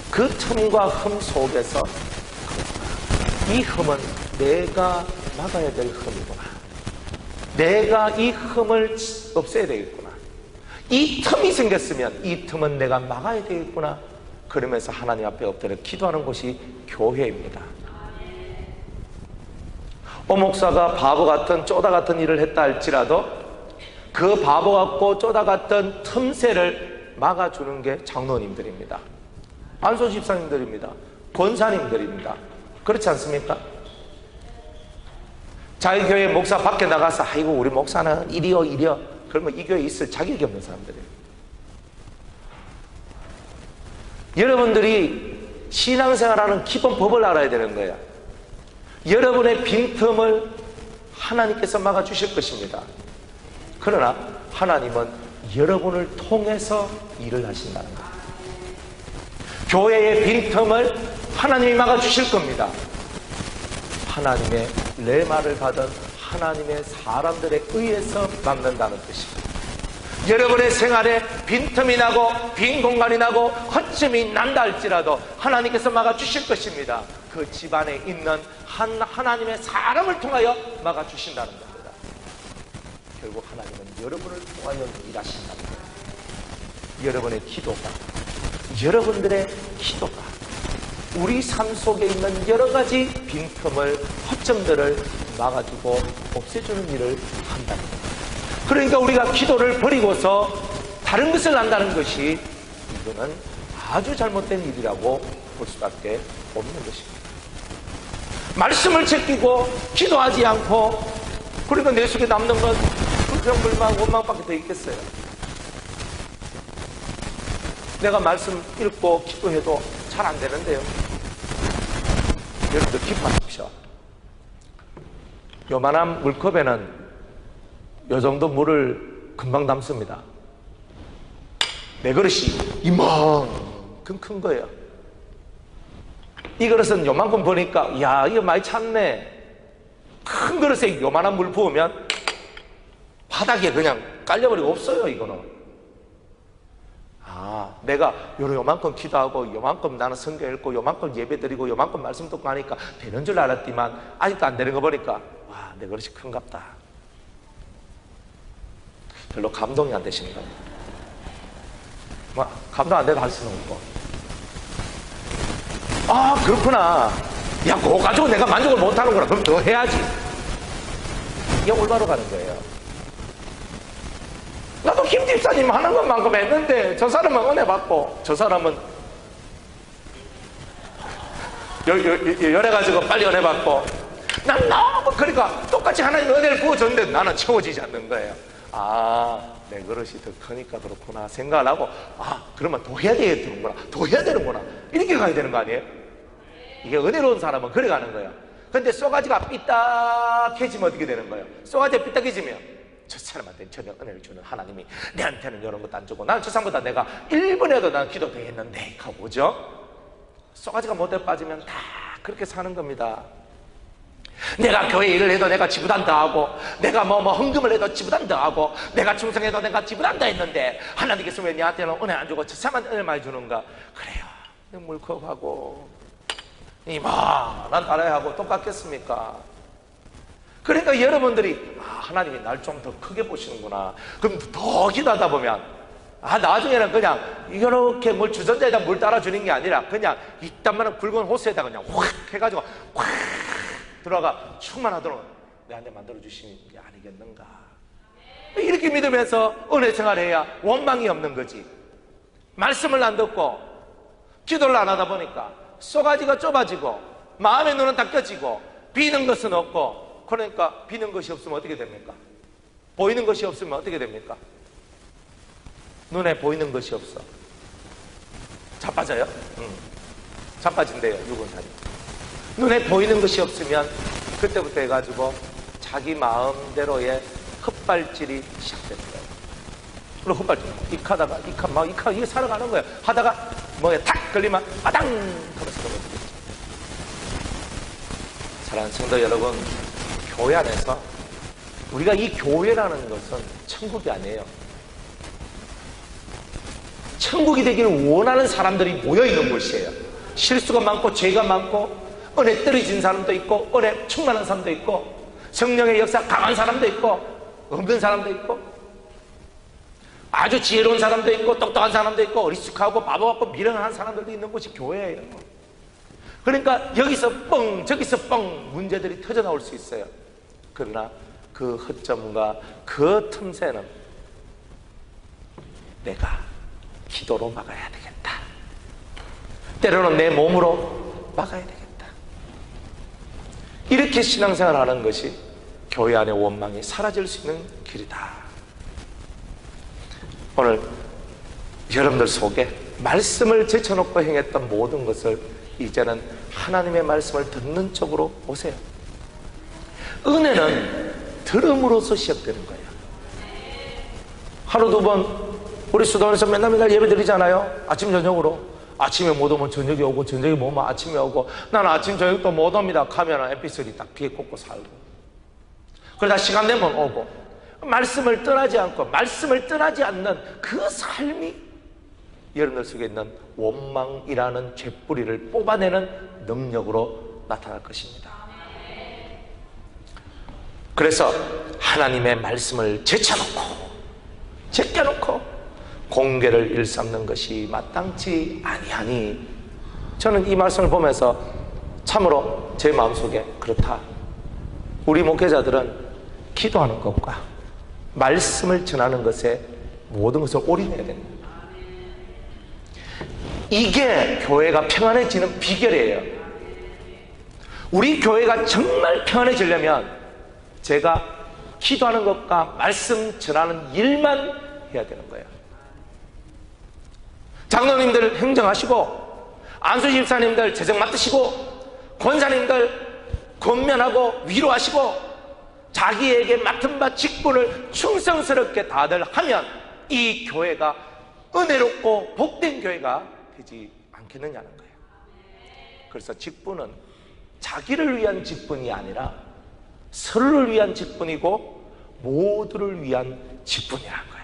그 틈과 흠 속에서 이 흠은 내가 막아야 될 흠이구나, 내가 이 흠을 없애야 되겠구나, 이 틈이 생겼으면 이 틈은 내가 막아야 되겠구나, 그러면서 하나님 앞에 엎드려 기도하는 곳이 교회입니다. 목사가 바보 같은 쪼다 같은 일을 했다 할지라도 그 바보 같고 쪼다 같은 틈새를 막아주는 게 장로님들입니다. 안소 집사님들입니다. 권사님들입니다. 그렇지 않습니까? 자기 교회 목사 밖에 나가서 아이고 우리 목사는 이리요 그러면 이 교회에 있을 자격이 없는 사람들이에요. 여러분들이 신앙생활하는 기본 법을 알아야 되는 거예요. 여러분의 빈틈을 하나님께서 막아주실 것입니다. 그러나 하나님은 여러분을 통해서 일을 하신다는 거예요. 교회의 빈틈을 하나님이 막아주실 겁니다. 하나님의 레마를 받은 하나님의 사람들에 의해서 막는다는 뜻입니다. 여러분의 생활에 빈틈이 나고 빈 공간이 나고 허점이 난다 할지라도 하나님께서 막아주실 것입니다. 그 집안에 있는 하나님의 사람을 통하여 막아주신다는 겁니다. 결국 하나님은 여러분을 통하여 일하신다는 거예요. 여러분의 기도가, 여러분들의 기도가 우리 삶 속에 있는 여러 가지 빈틈을, 허점들을 막아주고 없애주는 일을 한다는 거예요. 그러니까 우리가 기도를 버리고서 다른 것을 한다는 것이 이거는 아주 잘못된 일이라고 볼 수밖에 없는 것입니다. 말씀을 제끼고 기도하지 않고 그러니까 내 속에 남는 건 불평, 불만, 원망밖에 더 있겠어요. 내가 말씀 읽고 기도해도 잘 안 되는데요. 여러분들 기뻐하십시오. 요만한 물컵에는 요 정도 물을 금방 담습니다. 내 그릇이 이만큼 큰 거예요. 이 그릇은 요만큼 보니까 야 이거 많이 찼네. 큰 그릇에 요만한 물 부으면 바닥에 그냥 깔려버리고 없어요. 이거는 내가 요만큼 기도하고 요만큼 나는 성경 읽고 요만큼 예배 드리고 요만큼 말씀 듣고 하니까 되는 줄 알았지만 아직도 안 되는 거 보니까 와 내 그릇이 큰갑다. 별로 감동이 안 되시는 겁니다. 감동 안 돼도 할 수는 없고 그렇구나. 야 그거 가지고 내가 만족을 못하는구나. 그럼 더 해야지. 이게 올바로 가는 거예요. 나도 김 집사님 하는 것만큼 했는데 저 사람은 은혜 받고 저 사람은 열해가지고 빨리 은혜 받고 난 너무 그러니까 똑같이 하나님 은혜를 부어줬는데 나는 채워지지 않는 거예요. 내 그릇이 더 크니까 그렇구나 생각을 하고 그러면 더 해야 되는구나 더 해야 되는구나 이렇게 가야 되는 거 아니에요? 이게 은혜로운 사람은 그래 가는 거예요. 근데 쏘가지가 삐딱해지면 어떻게 되는 거예요? 쏘가지가 삐딱해지면 저 사람한테는 전혀 은혜를 주는 하나님이 내한테는 이런 것도 안 주고 나는 저 사람보다 내가 1분에도 난 기도 더 했는데 하고 오죠? 쏘가지가 못해 빠지면 다 그렇게 사는 겁니다. 내가 교회 일을 해도 내가 지부단 더 하고 내가 뭐 헌금을 해도 지부단 더 하고 내가 충성해도 내가 지부단 더 했는데 하나님께서 왜 내한테는 은혜 안 주고 저 사람한테 은혜 많이 주는가? 그래요. 물컵하고 이만한 나라하고 똑같겠습니까? 그러니까 여러분들이 하나님이 날 좀 더 크게 보시는구나. 그럼 더 기도하다 보면 나중에는 그냥 이렇게 물 주전자에다 물 따라주는 게 아니라 그냥 이딴만한 굵은 호스에다 그냥 확 해가지고 확 들어가 충만하도록 내한테 만들어주시는 게 아니겠는가. 이렇게 믿으면서 은혜 생활해야 원망이 없는 거지. 말씀을 안 듣고 기도를 안 하다 보니까 쏘가지가 좁아지고 마음의 눈은 닫혀지고 비는 것은 없고 그러니까 비는 것이 없으면 어떻게 됩니까? 보이는 것이 없으면 어떻게 됩니까? 눈에 보이는 것이 없어. 자빠져요? 자빠진대요, 유근사님. 눈에 보이는 것이 없으면 그때부터 해가지고 자기 마음대로의 헛발질이 시작되는 거예요. 그리고 헛발질, 익하다가, 이게 살아가는 거예요. 하다가 뭐에 탁 걸리면 아당! 하면서 넘어지겠죠. 사랑하는 성도 여러분, 교회 안에서 우리가 이 교회라는 것은 천국이 아니에요. 천국이 되기를 원하는 사람들이 모여있는 곳이에요. 실수가 많고 죄가 많고 은혜 떨어진 사람도 있고 은혜 충만한 사람도 있고 성령의 역사 강한 사람도 있고 없는 사람도 있고 아주 지혜로운 사람도 있고 똑똑한 사람도 있고 어리숙하고 바보 같고 미련한 사람들도 있는 곳이 교회예요. 그러니까 여기서 뻥 저기서 뻥 문제들이 터져나올 수 있어요. 그러나 그 허점과 그 틈새는 내가 기도로 막아야 되겠다. 때로는 내 몸으로 막아야 되겠다. 이렇게 신앙생활을 하는 것이 교회 안의 원망이 사라질 수 있는 길이다. 오늘 여러분들 속에 말씀을 제쳐놓고 행했던 모든 것을 이제는 하나님의 말씀을 듣는 쪽으로 오세요. 은혜는 들음으로써 시작되는 거예요. 하루 두 번 우리 수도원에서 맨날 예배 드리잖아요. 아침 저녁으로. 아침에 못 오면 저녁에 오고 저녁에 못 오면 아침에 오고 나는 아침 저녁도 못 옵니다. 가면은 MP3 딱 비에 꽂고 살고 그러다 시간 되면 오고 말씀을 떠나지 않고 말씀을 떠나지 않는 그 삶이 여러분들 속에 있는 원망이라는 죄뿌리를 뽑아내는 능력으로 나타날 것입니다. 그래서 하나님의 말씀을 제껴놓고 공개를 일삼는 것이 마땅치 아니하니 저는 이 말씀을 보면서 참으로 제 마음속에 그렇다. 우리 목회자들은 기도하는 것과 말씀을 전하는 것에 모든 것을 올인해야 됩니다. 이게 교회가 평안해지는 비결이에요. 우리 교회가 정말 평안해지려면 제가 기도하는 것과 말씀 전하는 일만 해야 되는 거예요. 장로님들 행정하시고, 안수 집사님들 재정 맡으시고, 권사님들 권면하고 위로하시고, 자기에게 맡은 바 직분을 충성스럽게 다들 하면 이 교회가 은혜롭고 복된 교회가 되지 않겠느냐는 거예요. 그래서 직분은 자기를 위한 직분이 아니라 서로를 위한 직분이고 모두를 위한 직분이라는 거예요.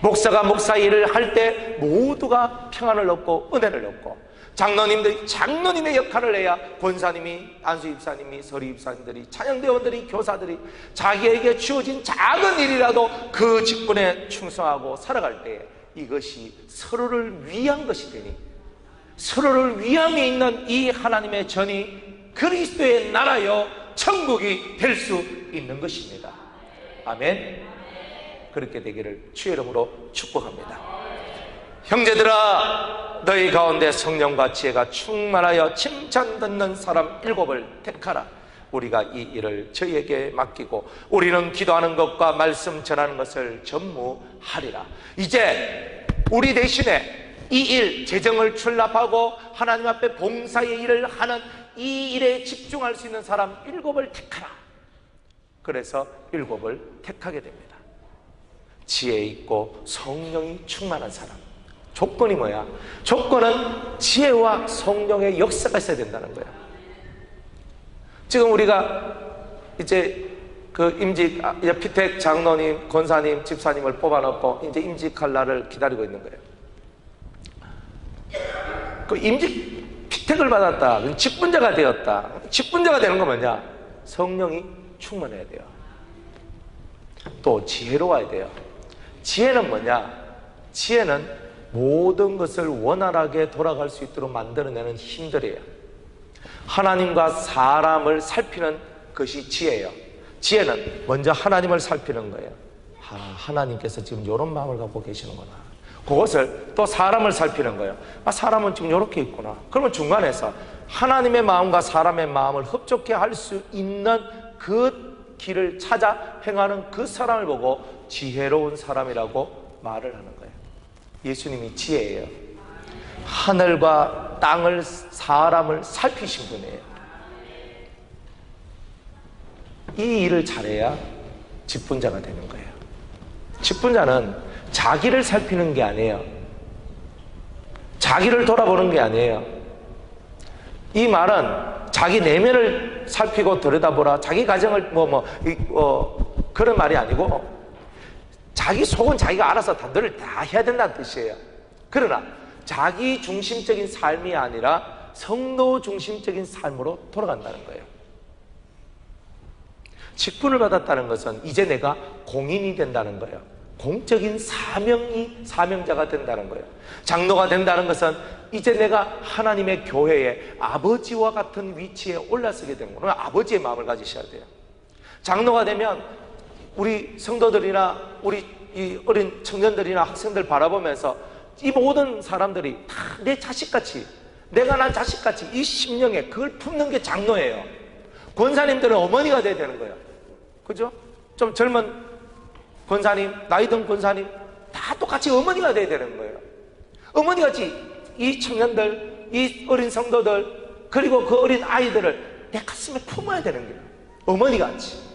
목사가 목사 일을 할 때 모두가 평안을 얻고 은혜를 얻고, 장로님들이 장로님의 역할을 해야 권사님이, 안수 입사님이, 서리 입사님들이, 찬양대원들이, 교사들이 자기에게 주어진 작은 일이라도 그 직분에 충성하고 살아갈 때 이것이 서로를 위한 것이 되니, 서로를 위함에 있는 이 하나님의 전이 그리스도의 나라여 천국이 될 수 있는 것입니다. 아멘. 그렇게 되기를 주의 이름으로 축복합니다. 형제들아, 너희 가운데 성령과 지혜가 충만하여 칭찬 듣는 사람 7을 택하라. 우리가 이 일을 저희에게 맡기고 우리는 기도하는 것과 말씀 전하는 것을 전무하리라. 이제 우리 대신에 이 일, 재정을 출납하고 하나님 앞에 봉사의 일을 하는 이 일에 집중할 수 있는 사람 7을 택하라. 그래서 7을 택하게 됩니다. 지혜 있고 성령이 충만한 사람. 조건이 뭐야? 조건은 지혜와 성령의 역사가 있어야 된다는 거야. 지금 우리가 이제 그 임직, 피택 장로님, 권사님, 집사님을 뽑아놓고 이제 임직할 날을 기다리고 있는 거예요. 그 임직 피택을 받았다, 직분자가 되었다. 직분자가 되는 건 뭐냐? 성령이 충만해야 돼요. 또 지혜로워야 돼요. 지혜는 뭐냐? 지혜는 모든 것을 원활하게 돌아갈 수 있도록 만들어내는 힘들이에요. 하나님과 사람을 살피는 것이 지혜예요. 지혜는 먼저 하나님을 살피는 거예요. 하나님께서 지금 이런 마음을 갖고 계시는구나. 그것을 또 사람을 살피는 거예요. 사람은 지금 이렇게 있구나. 그러면 중간에서 하나님의 마음과 사람의 마음을 흡족해 할 수 있는 그 길을 찾아 행하는 그 사람을 보고 지혜로운 사람이라고 말을 하는 거예요. 예수님이 지혜예요. 하늘과 땅을, 사람을 살피신 분이에요. 이 일을 잘해야 직분자가 되는 거예요. 직분자는 자기를 살피는 게 아니에요. 자기를 돌아보는 게 아니에요. 이 말은 자기 내면을 살피고 들여다보라, 자기 가정을 그런 말이 아니고 자기 속은 자기가 알아서 늘 다 해야 된다는 뜻이에요. 그러나 자기 중심적인 삶이 아니라 성도 중심적인 삶으로 돌아간다는 거예요. 직분을 받았다는 것은 이제 내가 공인이 된다는 거예요. 공적인 사명자가 된다는 거예요. 장로가 된다는 것은 이제 내가 하나님의 교회에 아버지와 같은 위치에 올라서게 되는 거예요. 아버지의 마음을 가지셔야 돼요. 장로가 되면 우리 성도들이나 우리 이 어린 청년들이나 학생들 바라보면서 이 모든 사람들이 다 내 자식같이, 내가 난 자식같이 이 심령에 그걸 품는 게 장로예요. 권사님들은 어머니가 돼야 되는 거예요. 그죠? 좀 젊은 권사님, 나이 든 권사님 다 똑같이 어머니가 돼야 되는 거예요. 어머니같이 이 청년들, 이 어린 성도들, 그리고 그 어린 아이들을 내 가슴에 품어야 되는 거예요. 어머니같이.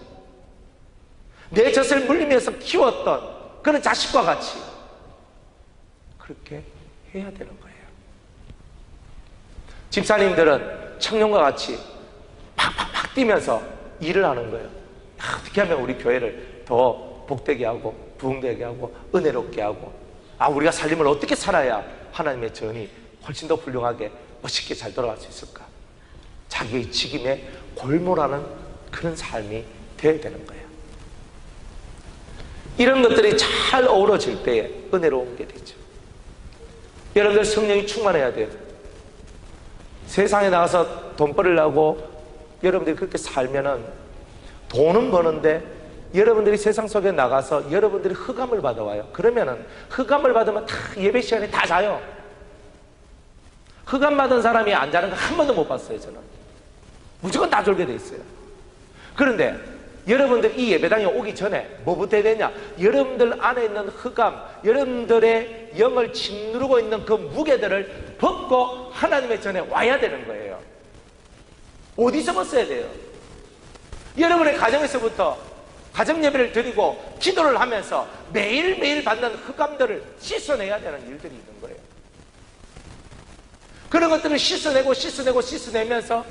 내 젖을 물리면서 키웠던 그런 자식과 같이 그렇게 해야 되는 거예요. 집사님들은 청년과 같이 팍팍팍 뛰면서 일을 하는 거예요. 어떻게 하면 우리 교회를 더 복되게 하고 부흥되게 하고 은혜롭게 하고, 우리가 살림을 어떻게 살아야 하나님의 전이 훨씬 더 훌륭하게 멋있게 잘 돌아갈 수 있을까? 자기의 직임에 골몰하는 그런 삶이 되어야 되는 거예요. 이런 것들이 잘 어우러질 때에 은혜로운 게 되죠. 여러분들 성령이 충만해야 돼요. 세상에 나가서 돈 벌으려고 여러분들이 그렇게 살면은 돈은 버는데 여러분들이 세상 속에 나가서 여러분들이 흑암을 받아와요. 그러면은 흑암을 받으면 다 예배 시간에 다 자요. 흑암 받은 사람이 안 자는 거 한 번도 못 봤어요. 저는 무조건 다 졸게 돼 있어요. 그런데 여러분들 이 예배당에 오기 전에 뭐부터 해야 되냐? 여러분들 안에 있는 흑암, 여러분들의 영을 짓누르고 있는 그 무게들을 벗고 하나님의 전에 와야 되는 거예요. 어디서 벗어야 돼요? 여러분의 가정에서부터 가정 예배를 드리고 기도를 하면서 매일매일 받는 흑암들을 씻어내야 되는 일들이 있는 거예요. 그런 것들을 씻어내면서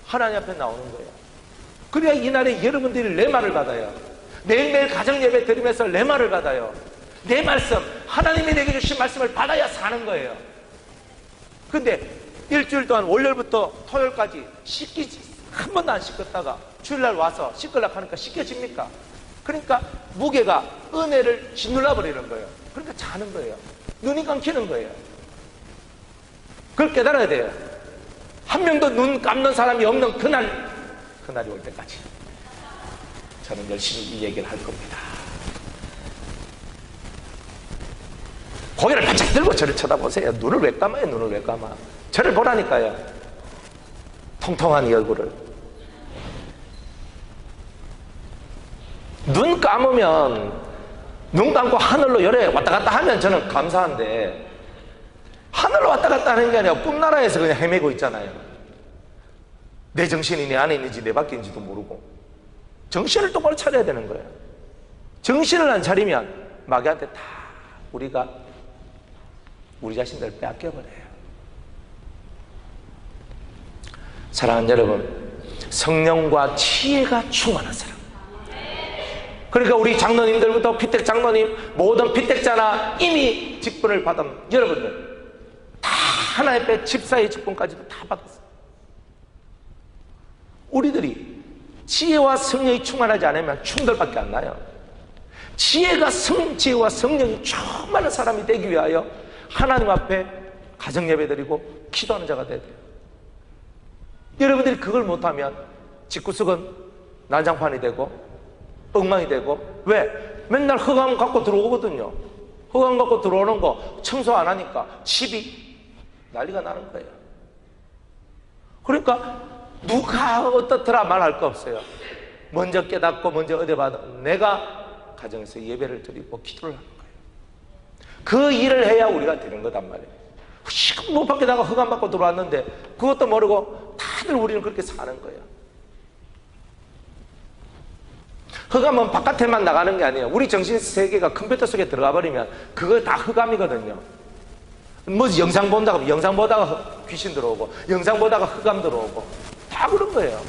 하나님 앞에 나오는 거예요. 그래야 이날에 여러분들이 레마를 받아요. 매일매일 가정 예배 드리면서 레마를 받아요. 내 말씀, 하나님이 내게 주신 말씀을 받아야 사는 거예요. 근데 일주일 동안 월요일부터 토요일까지 씻기지 한 번도 안 씻겼다가 주일날 와서 씻으려고 하니까 씻겨집니까? 그러니까 무게가 은혜를 짓눌러 버리는 거예요. 그러니까 자는 거예요. 눈이 감기는 거예요. 그걸 깨달아야 돼요. 한 명도 눈 감는 사람이 없는 그날이 올 때까지 저는 열심히 이 얘기를 할 겁니다. 고개를 바짝 들고 저를 쳐다보세요. 눈을 왜 감아요? 눈을 왜 감아? 저를 보라니까요. 통통한 이 얼굴을. 눈 감으면, 눈 감고 하늘로 열에 왔다 갔다 하면 저는 감사한데, 하늘로 왔다 갔다 하는 게 아니라 꿈나라에서 그냥 헤매고 있잖아요. 내 정신이 내 안에 있는지 내 밖에 있는지도 모르고. 정신을 똑바로 차려야 되는 거예요. 정신을 안 차리면 마귀한테 다 우리가 우리 자신들을 빼앗겨버려요. 사랑하는 여러분, 성령과 지혜가 충만한 사람. 그러니까 우리 장로님들부터 피택 장로님, 모든 피택자나 이미 직분을 받은 여러분들 다 하나의 배 집사의 직분까지도 다 받았어요. 우리들이 지혜와 성령이 충만하지 않으면 충돌밖에 안 나요. 지혜와 성령이 충만한 사람이 되기 위하여 하나님 앞에 가정 예배드리고 기도하는 자가 돼야 돼요. 여러분들이 그걸 못하면 집구석은 난장판이 되고 엉망이 되고, 왜? 맨날 흑암 갖고 들어오거든요. 흑암 갖고 들어오는 거 청소 안 하니까 집이 난리가 나는 거예요. 그러니까 누가 어떻더라 말할 거 없어요. 먼저 깨닫고 먼저 얻어받은 내가 가정에서 예배를 드리고 기도를 하는 거예요. 그 일을 해야 우리가 되는 거단 말이에요. 시금 못 밖에다가 흑암 받고 들어왔는데 그것도 모르고 다들 우리는 그렇게 사는 거예요. 흑암은 바깥에만 나가는 게 아니에요. 우리 정신 세계가 컴퓨터 속에 들어가 버리면 그거 다 흑암이거든요. 뭐 영상 본다고 영상 보다가 귀신 들어오고 영상 보다가 흑암 들어오고 다 그런 거예요.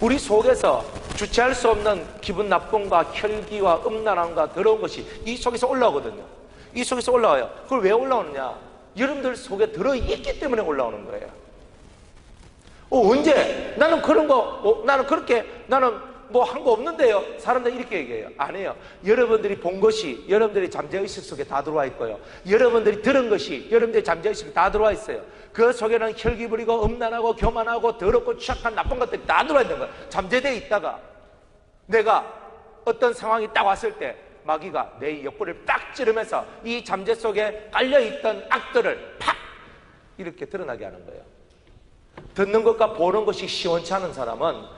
우리 속에서 주체할 수 없는 기분 나쁨과 혈기와 음란함과 더러운 것이 이 속에서 올라오거든요. 이 속에서 올라와요. 그걸 왜 올라오느냐? 여러분들 속에 들어있기 때문에 올라오는 거예요. 언제? 나는 그런 거, 나는 그렇게, 나는 뭐 한 거 없는데요. 사람들이 이렇게 얘기해요. 안 해요. 여러분들이 본 것이 여러분들의 잠재의식 속에 다 들어와 있고요. 여러분들이 들은 것이 여러분들의 잠재의식에 다 들어와 있어요. 그 속에는 혈기 부리고 음란하고 교만하고 더럽고 취약한 나쁜 것들이 다 들어와 있는 거예요. 잠재되어 있다가 내가 어떤 상황이 딱 왔을 때 마귀가 내 옆구리를 딱 찌르면서 이 잠재 속에 깔려있던 악들을 팍 이렇게 드러나게 하는 거예요. 듣는 것과 보는 것이 시원치 않은 사람은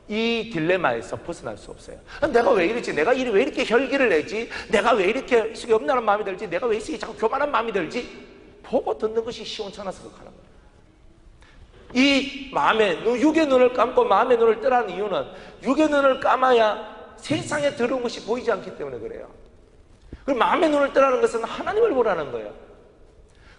이 딜레마에서 벗어날 수 없어요. 내가 왜 이러지? 내가 왜 이렇게 혈기를 내지? 내가 왜 이렇게 염란한 마음이 들지? 내가 왜 이렇게 자꾸 교만한 마음이 들지? 보고 듣는 것이 시원치 않아서 그렇게 하는 거예요. 이 마음의 육의 눈을 감고 마음의 눈을 뜨라는 이유는 육의 눈을 감아야 세상에 들어온 것이 보이지 않기 때문에 그래요. 그리고 마음의 눈을 뜨라는 것은 하나님을 보라는 거예요.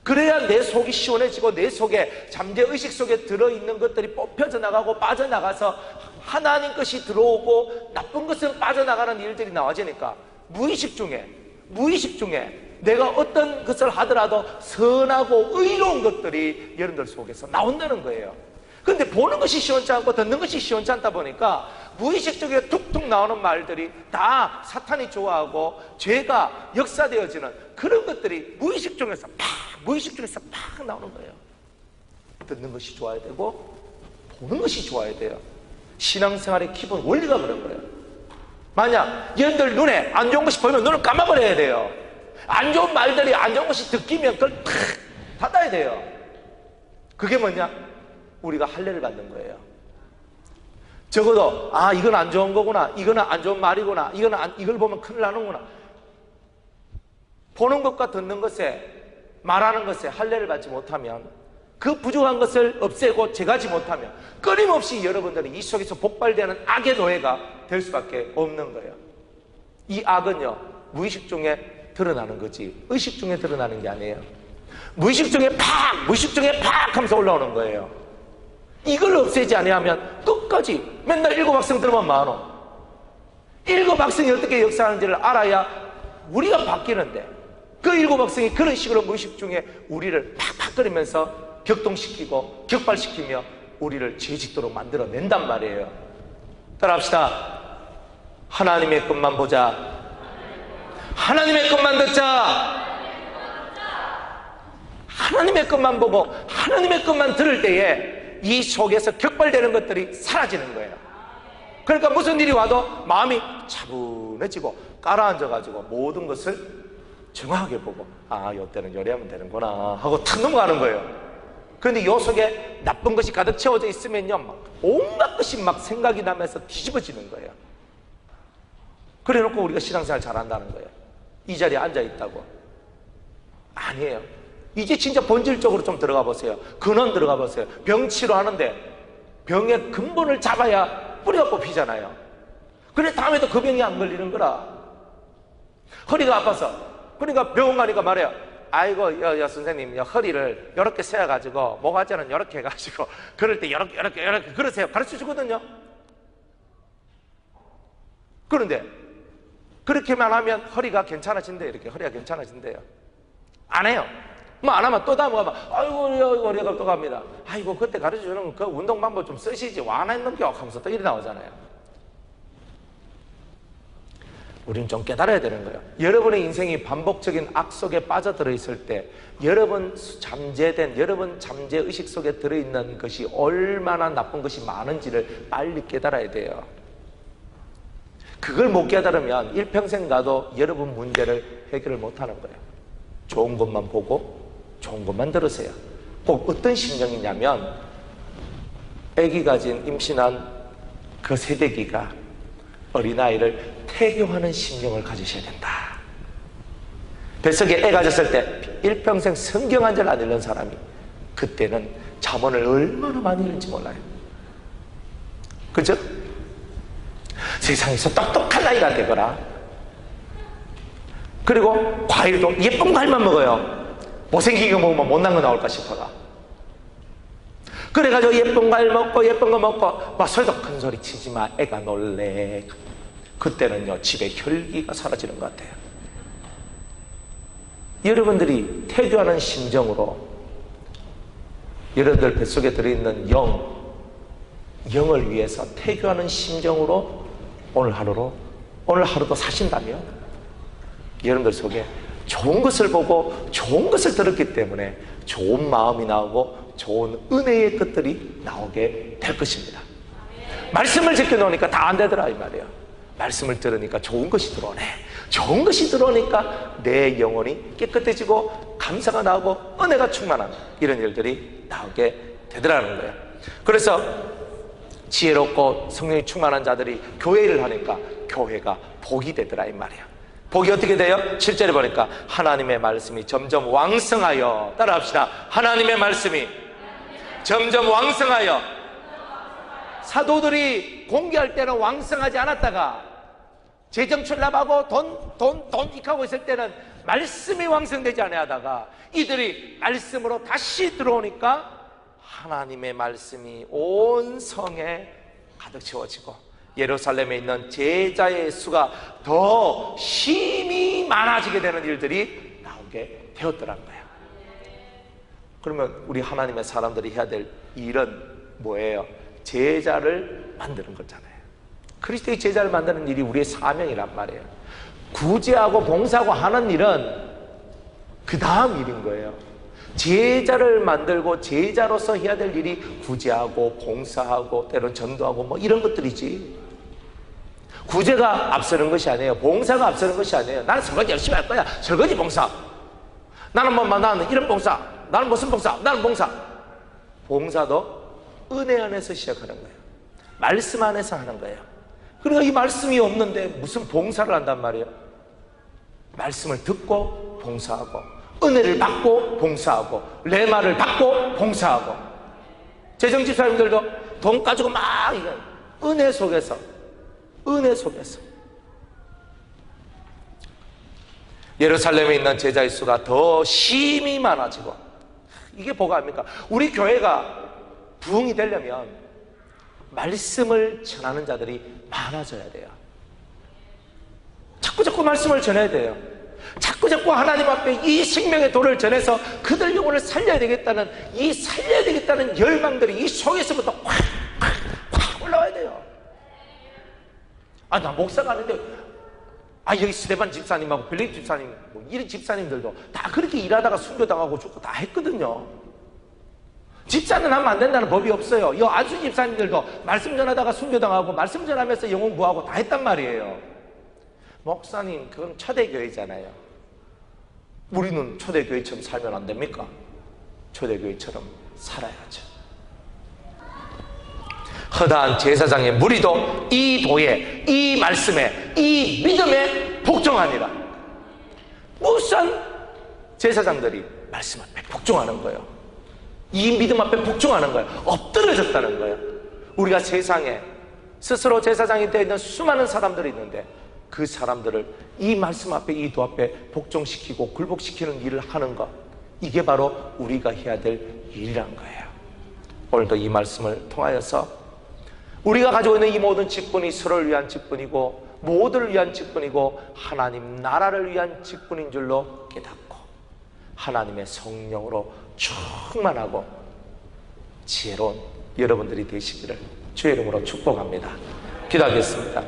그래야 내 속이 시원해지고 내 속에 잠재의식 속에 들어있는 것들이 뽑혀져 나가고 빠져나가서 하나님 것이 들어오고 나쁜 것은 빠져나가는 일들이 나와지니까 무의식 중에 내가 어떤 것을 하더라도 선하고 의로운 것들이 여러분들 속에서 나온다는 거예요. 그런데 보는 것이 시원치 않고 듣는 것이 시원치 않다 보니까 무의식적으로 툭툭 나오는 말들이 다 사탄이 좋아하고 죄가 역사되어지는 그런 것들이 무의식 중에서 팍 나오는 거예요. 듣는 것이 좋아야 되고 보는 것이 좋아야 돼요. 신앙생활의 기본 원리가 그런 거예요. 만약 여러분들 눈에 안 좋은 것이 보이면 눈을 감아버려야 돼요. 안 좋은 말들이, 안 좋은 것이 듣기면 그걸 탁 닫아야 돼요. 그게 뭐냐? 우리가 할례를 받는 거예요. 적어도 이건 안 좋은 거구나, 이거는 안 좋은 말이구나, 이걸 보면 큰일 나는구나. 보는 것과 듣는 것에, 말하는 것에 할례를 받지 못하면, 그 부족한 것을 없애고 제거하지 못하면 끊임없이 여러분들이 이 속에서 폭발되는 악의 노예가 될 수밖에 없는 거예요. 이 악은요, 무의식 중에 드러나는 거지 의식 중에 드러나는 게 아니에요. 무의식 중에 팍 하면서 올라오는 거예요. 이걸 없애지 아니하면 끝까지 맨날 7학생들만 많어. 7학생이 어떻게 역사하는지를 알아야 우리가 바뀌는데, 그 7학생이 그런 식으로 무의식 중에 우리를 팍팍거리면서 격동시키고 격발시키며 우리를 죄짓도록 만들어낸단 말이에요. 따라합시다. 하나님의 것만 보자. 하나님의 것만 듣자. 하나님의 것만 보고 하나님의 것만 들을 때에 이 속에서 격발되는 것들이 사라지는 거예요. 그러니까 무슨 일이 와도 마음이 차분해지고 깔아앉아가지고 모든 것을 정확하게 보고 이때는 요리하면 되는구나 하고 탁 넘어가는 거예요. 그런데 요 속에 나쁜 것이 가득 채워져 있으면요, 막 온갖 것이 막 생각이 나면서 뒤집어지는 거예요. 그래 놓고 우리가 신앙생활 잘한다는 거예요. 이 자리에 앉아 있다고. 아니에요. 이제 진짜 본질적으로 좀 들어가 보세요. 근원 들어가 보세요. 병 치료하는데 병의 근본을 잡아야 뿌리가 뽑히잖아요. 그래 다음에도 그 병이 안 걸리는 거라. 허리가 아파서, 그러니까 병원 가니까 말해요. 아이고 여 선생님, 허리를 이렇게 세워가지고 모가지는 이렇게 해가지고 그럴 때 이렇게 그러세요. 가르쳐 주거든요. 그런데 그렇게만 하면 허리가 괜찮아진대요. 이렇게 허리가 괜찮아진대요. 안 해요. 뭐 안 하면 또 다음 가면 아이고 허리가 또 갑니다. 아이고 그때 가르쳐 주는 그 운동 방법 좀 쓰시지, 안 했는 겨 하면서 또 이리 나오잖아요. 우리는 좀 깨달아야 되는 거예요. 여러분의 인생이 반복적인 악 속에 빠져들어 있을 때 여러분 잠재의식 속에 들어있는 것이 얼마나 나쁜 것이 많은지를 빨리 깨달아야 돼요. 그걸 못 깨달으면 일평생 가도 여러분 문제를 해결을 못하는 거예요. 좋은 것만 보고 좋은 것만 들으세요. 꼭 어떤 심정이냐면, 아기 가진 임신한 그 새내기가 어린아이를 태교하는 심정을 가지셔야 된다. 뱃속에 애 가졌을 때 일평생 성경 한 절 안 읽는 사람이 그때는 잠언을 얼마나 많이 읽는지 몰라요. 그죠? 세상에서 똑똑한 아이가 되거라. 그리고 과일도 예쁜 과일만 먹어요. 못생기게 먹으면 못난 거 나올까 싶어가. 그래가지고 예쁜 과일 먹고 예쁜 거 먹고 막 소리도 큰 소리 치지 마, 애가 놀래. 그때는요 집에 혈기가 사라지는 것 같아요. 여러분들이 태교하는 심정으로 여러분들 뱃속에 들어있는 영을 위해서 태교하는 심정으로 오늘 하루도 사신다면 여러분들 속에 좋은 것을 보고 좋은 것을 들었기 때문에 좋은 마음이 나오고 좋은 은혜의 것들이 나오게 될 것입니다. 말씀을 지켜놓으니까 다 안 되더라 이 말이에요. 말씀을 들으니까 좋은 것이 들어오네. 좋은 것이 들어오니까 내 영혼이 깨끗해지고 감사가 나오고 은혜가 충만한 이런 일들이 나오게 되더라는 거예요. 그래서 지혜롭고 성령이 충만한 자들이 교회를 하니까 교회가 복이 되더라 이 말이에요. 복이 어떻게 돼요? 7절에 보니까 하나님의 말씀이 점점 왕성하여, 따라합시다. 하나님의 말씀이 점점 왕성하여. 사도들이 공개할 때는 왕성하지 않았다가 재정 출납하고 돈 익하고 있을 때는 말씀이 왕성되지 않아하다가 이들이 말씀으로 다시 들어오니까 하나님의 말씀이 온 성에 가득 채워지고 예루살렘에 있는 제자의 수가 더 심히 많아지게 되는 일들이 나오게 되었더란 거예요. 그러면 우리 하나님의 사람들이 해야 될 일은 뭐예요? 제자를 만드는 거잖아요. 그리스도의 제자를 만드는 일이 우리의 사명이란 말이에요. 구제하고 봉사하고 하는 일은 그 다음 일인 거예요. 제자를 만들고 제자로서 해야 될 일이 구제하고 봉사하고 때론 전도하고 뭐 이런 것들이지. 구제가 앞서는 것이 아니에요. 봉사가 앞서는 것이 아니에요. 나는 설거지 열심히 할 거야. 설거지 봉사. 나는 이런 봉사. 나는 무슨 봉사. 나는 봉사. 봉사도 은혜 안에서 시작하는 거예요. 말씀 안에서 하는 거예요. 그러니까 이 말씀이 없는데 무슨 봉사를 한단 말이에요. 말씀을 듣고 봉사하고, 은혜를 받고 봉사하고, 레마를 받고 봉사하고. 재정집사님들도 돈 가지고 막 은혜 속에서 예루살렘에 있는 제자의 수가 더 심히 많아지고. 이게 뭐가 아닙니까? 우리 교회가 부흥이 되려면 말씀을 전하는 자들이 많아져야 돼요. 자꾸 말씀을 전해야 돼요. 자꾸 하나님 앞에 이 생명의 도를 전해서 그들 영혼을 살려야 되겠다는 열망들이 이 속에서부터 확 올라와야 돼요. 나 목사가 아닌데, 여기 스테반 집사님하고 빌립 집사님, 이 집사님들도 다 그렇게 일하다가 순교당하고 죽고 다 했거든요. 집사는 하면 안 된다는 법이 없어요. 이 안수 집사님들도 말씀 전하다가 순교당하고 말씀 전하면서 영혼 구하고 다 했단 말이에요. 목사님, 그건 초대교회잖아요. 우리는 초대교회처럼 살면 안 됩니까? 초대교회처럼 살아야죠. 허다한 제사장의 무리도 이 도에, 이 말씀에, 이 믿음에 복종하니라. 무슨 제사장들이 말씀 앞에 복종하는 거예요. 이 믿음 앞에 복종하는 거예요. 엎드려졌다는 거예요. 우리가 세상에 스스로 제사장이 되어 있는 수많은 사람들이 있는데 그 사람들을 이 말씀 앞에, 이 도 앞에 복종시키고 굴복시키는 일을 하는 것, 이게 바로 우리가 해야 될 일이란 거예요. 오늘도 이 말씀을 통하여서 우리가 가지고 있는 이 모든 직분이 서로를 위한 직분이고 모두를 위한 직분이고 하나님 나라를 위한 직분인 줄로 깨닫고 하나님의 성령으로 충만하고 지혜로운 여러분들이 되시기를 주의 이름으로 축복합니다. 기도하겠습니다.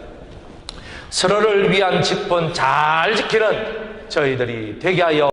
서로를 위한 직분 잘 지키는 저희들이 되게 하여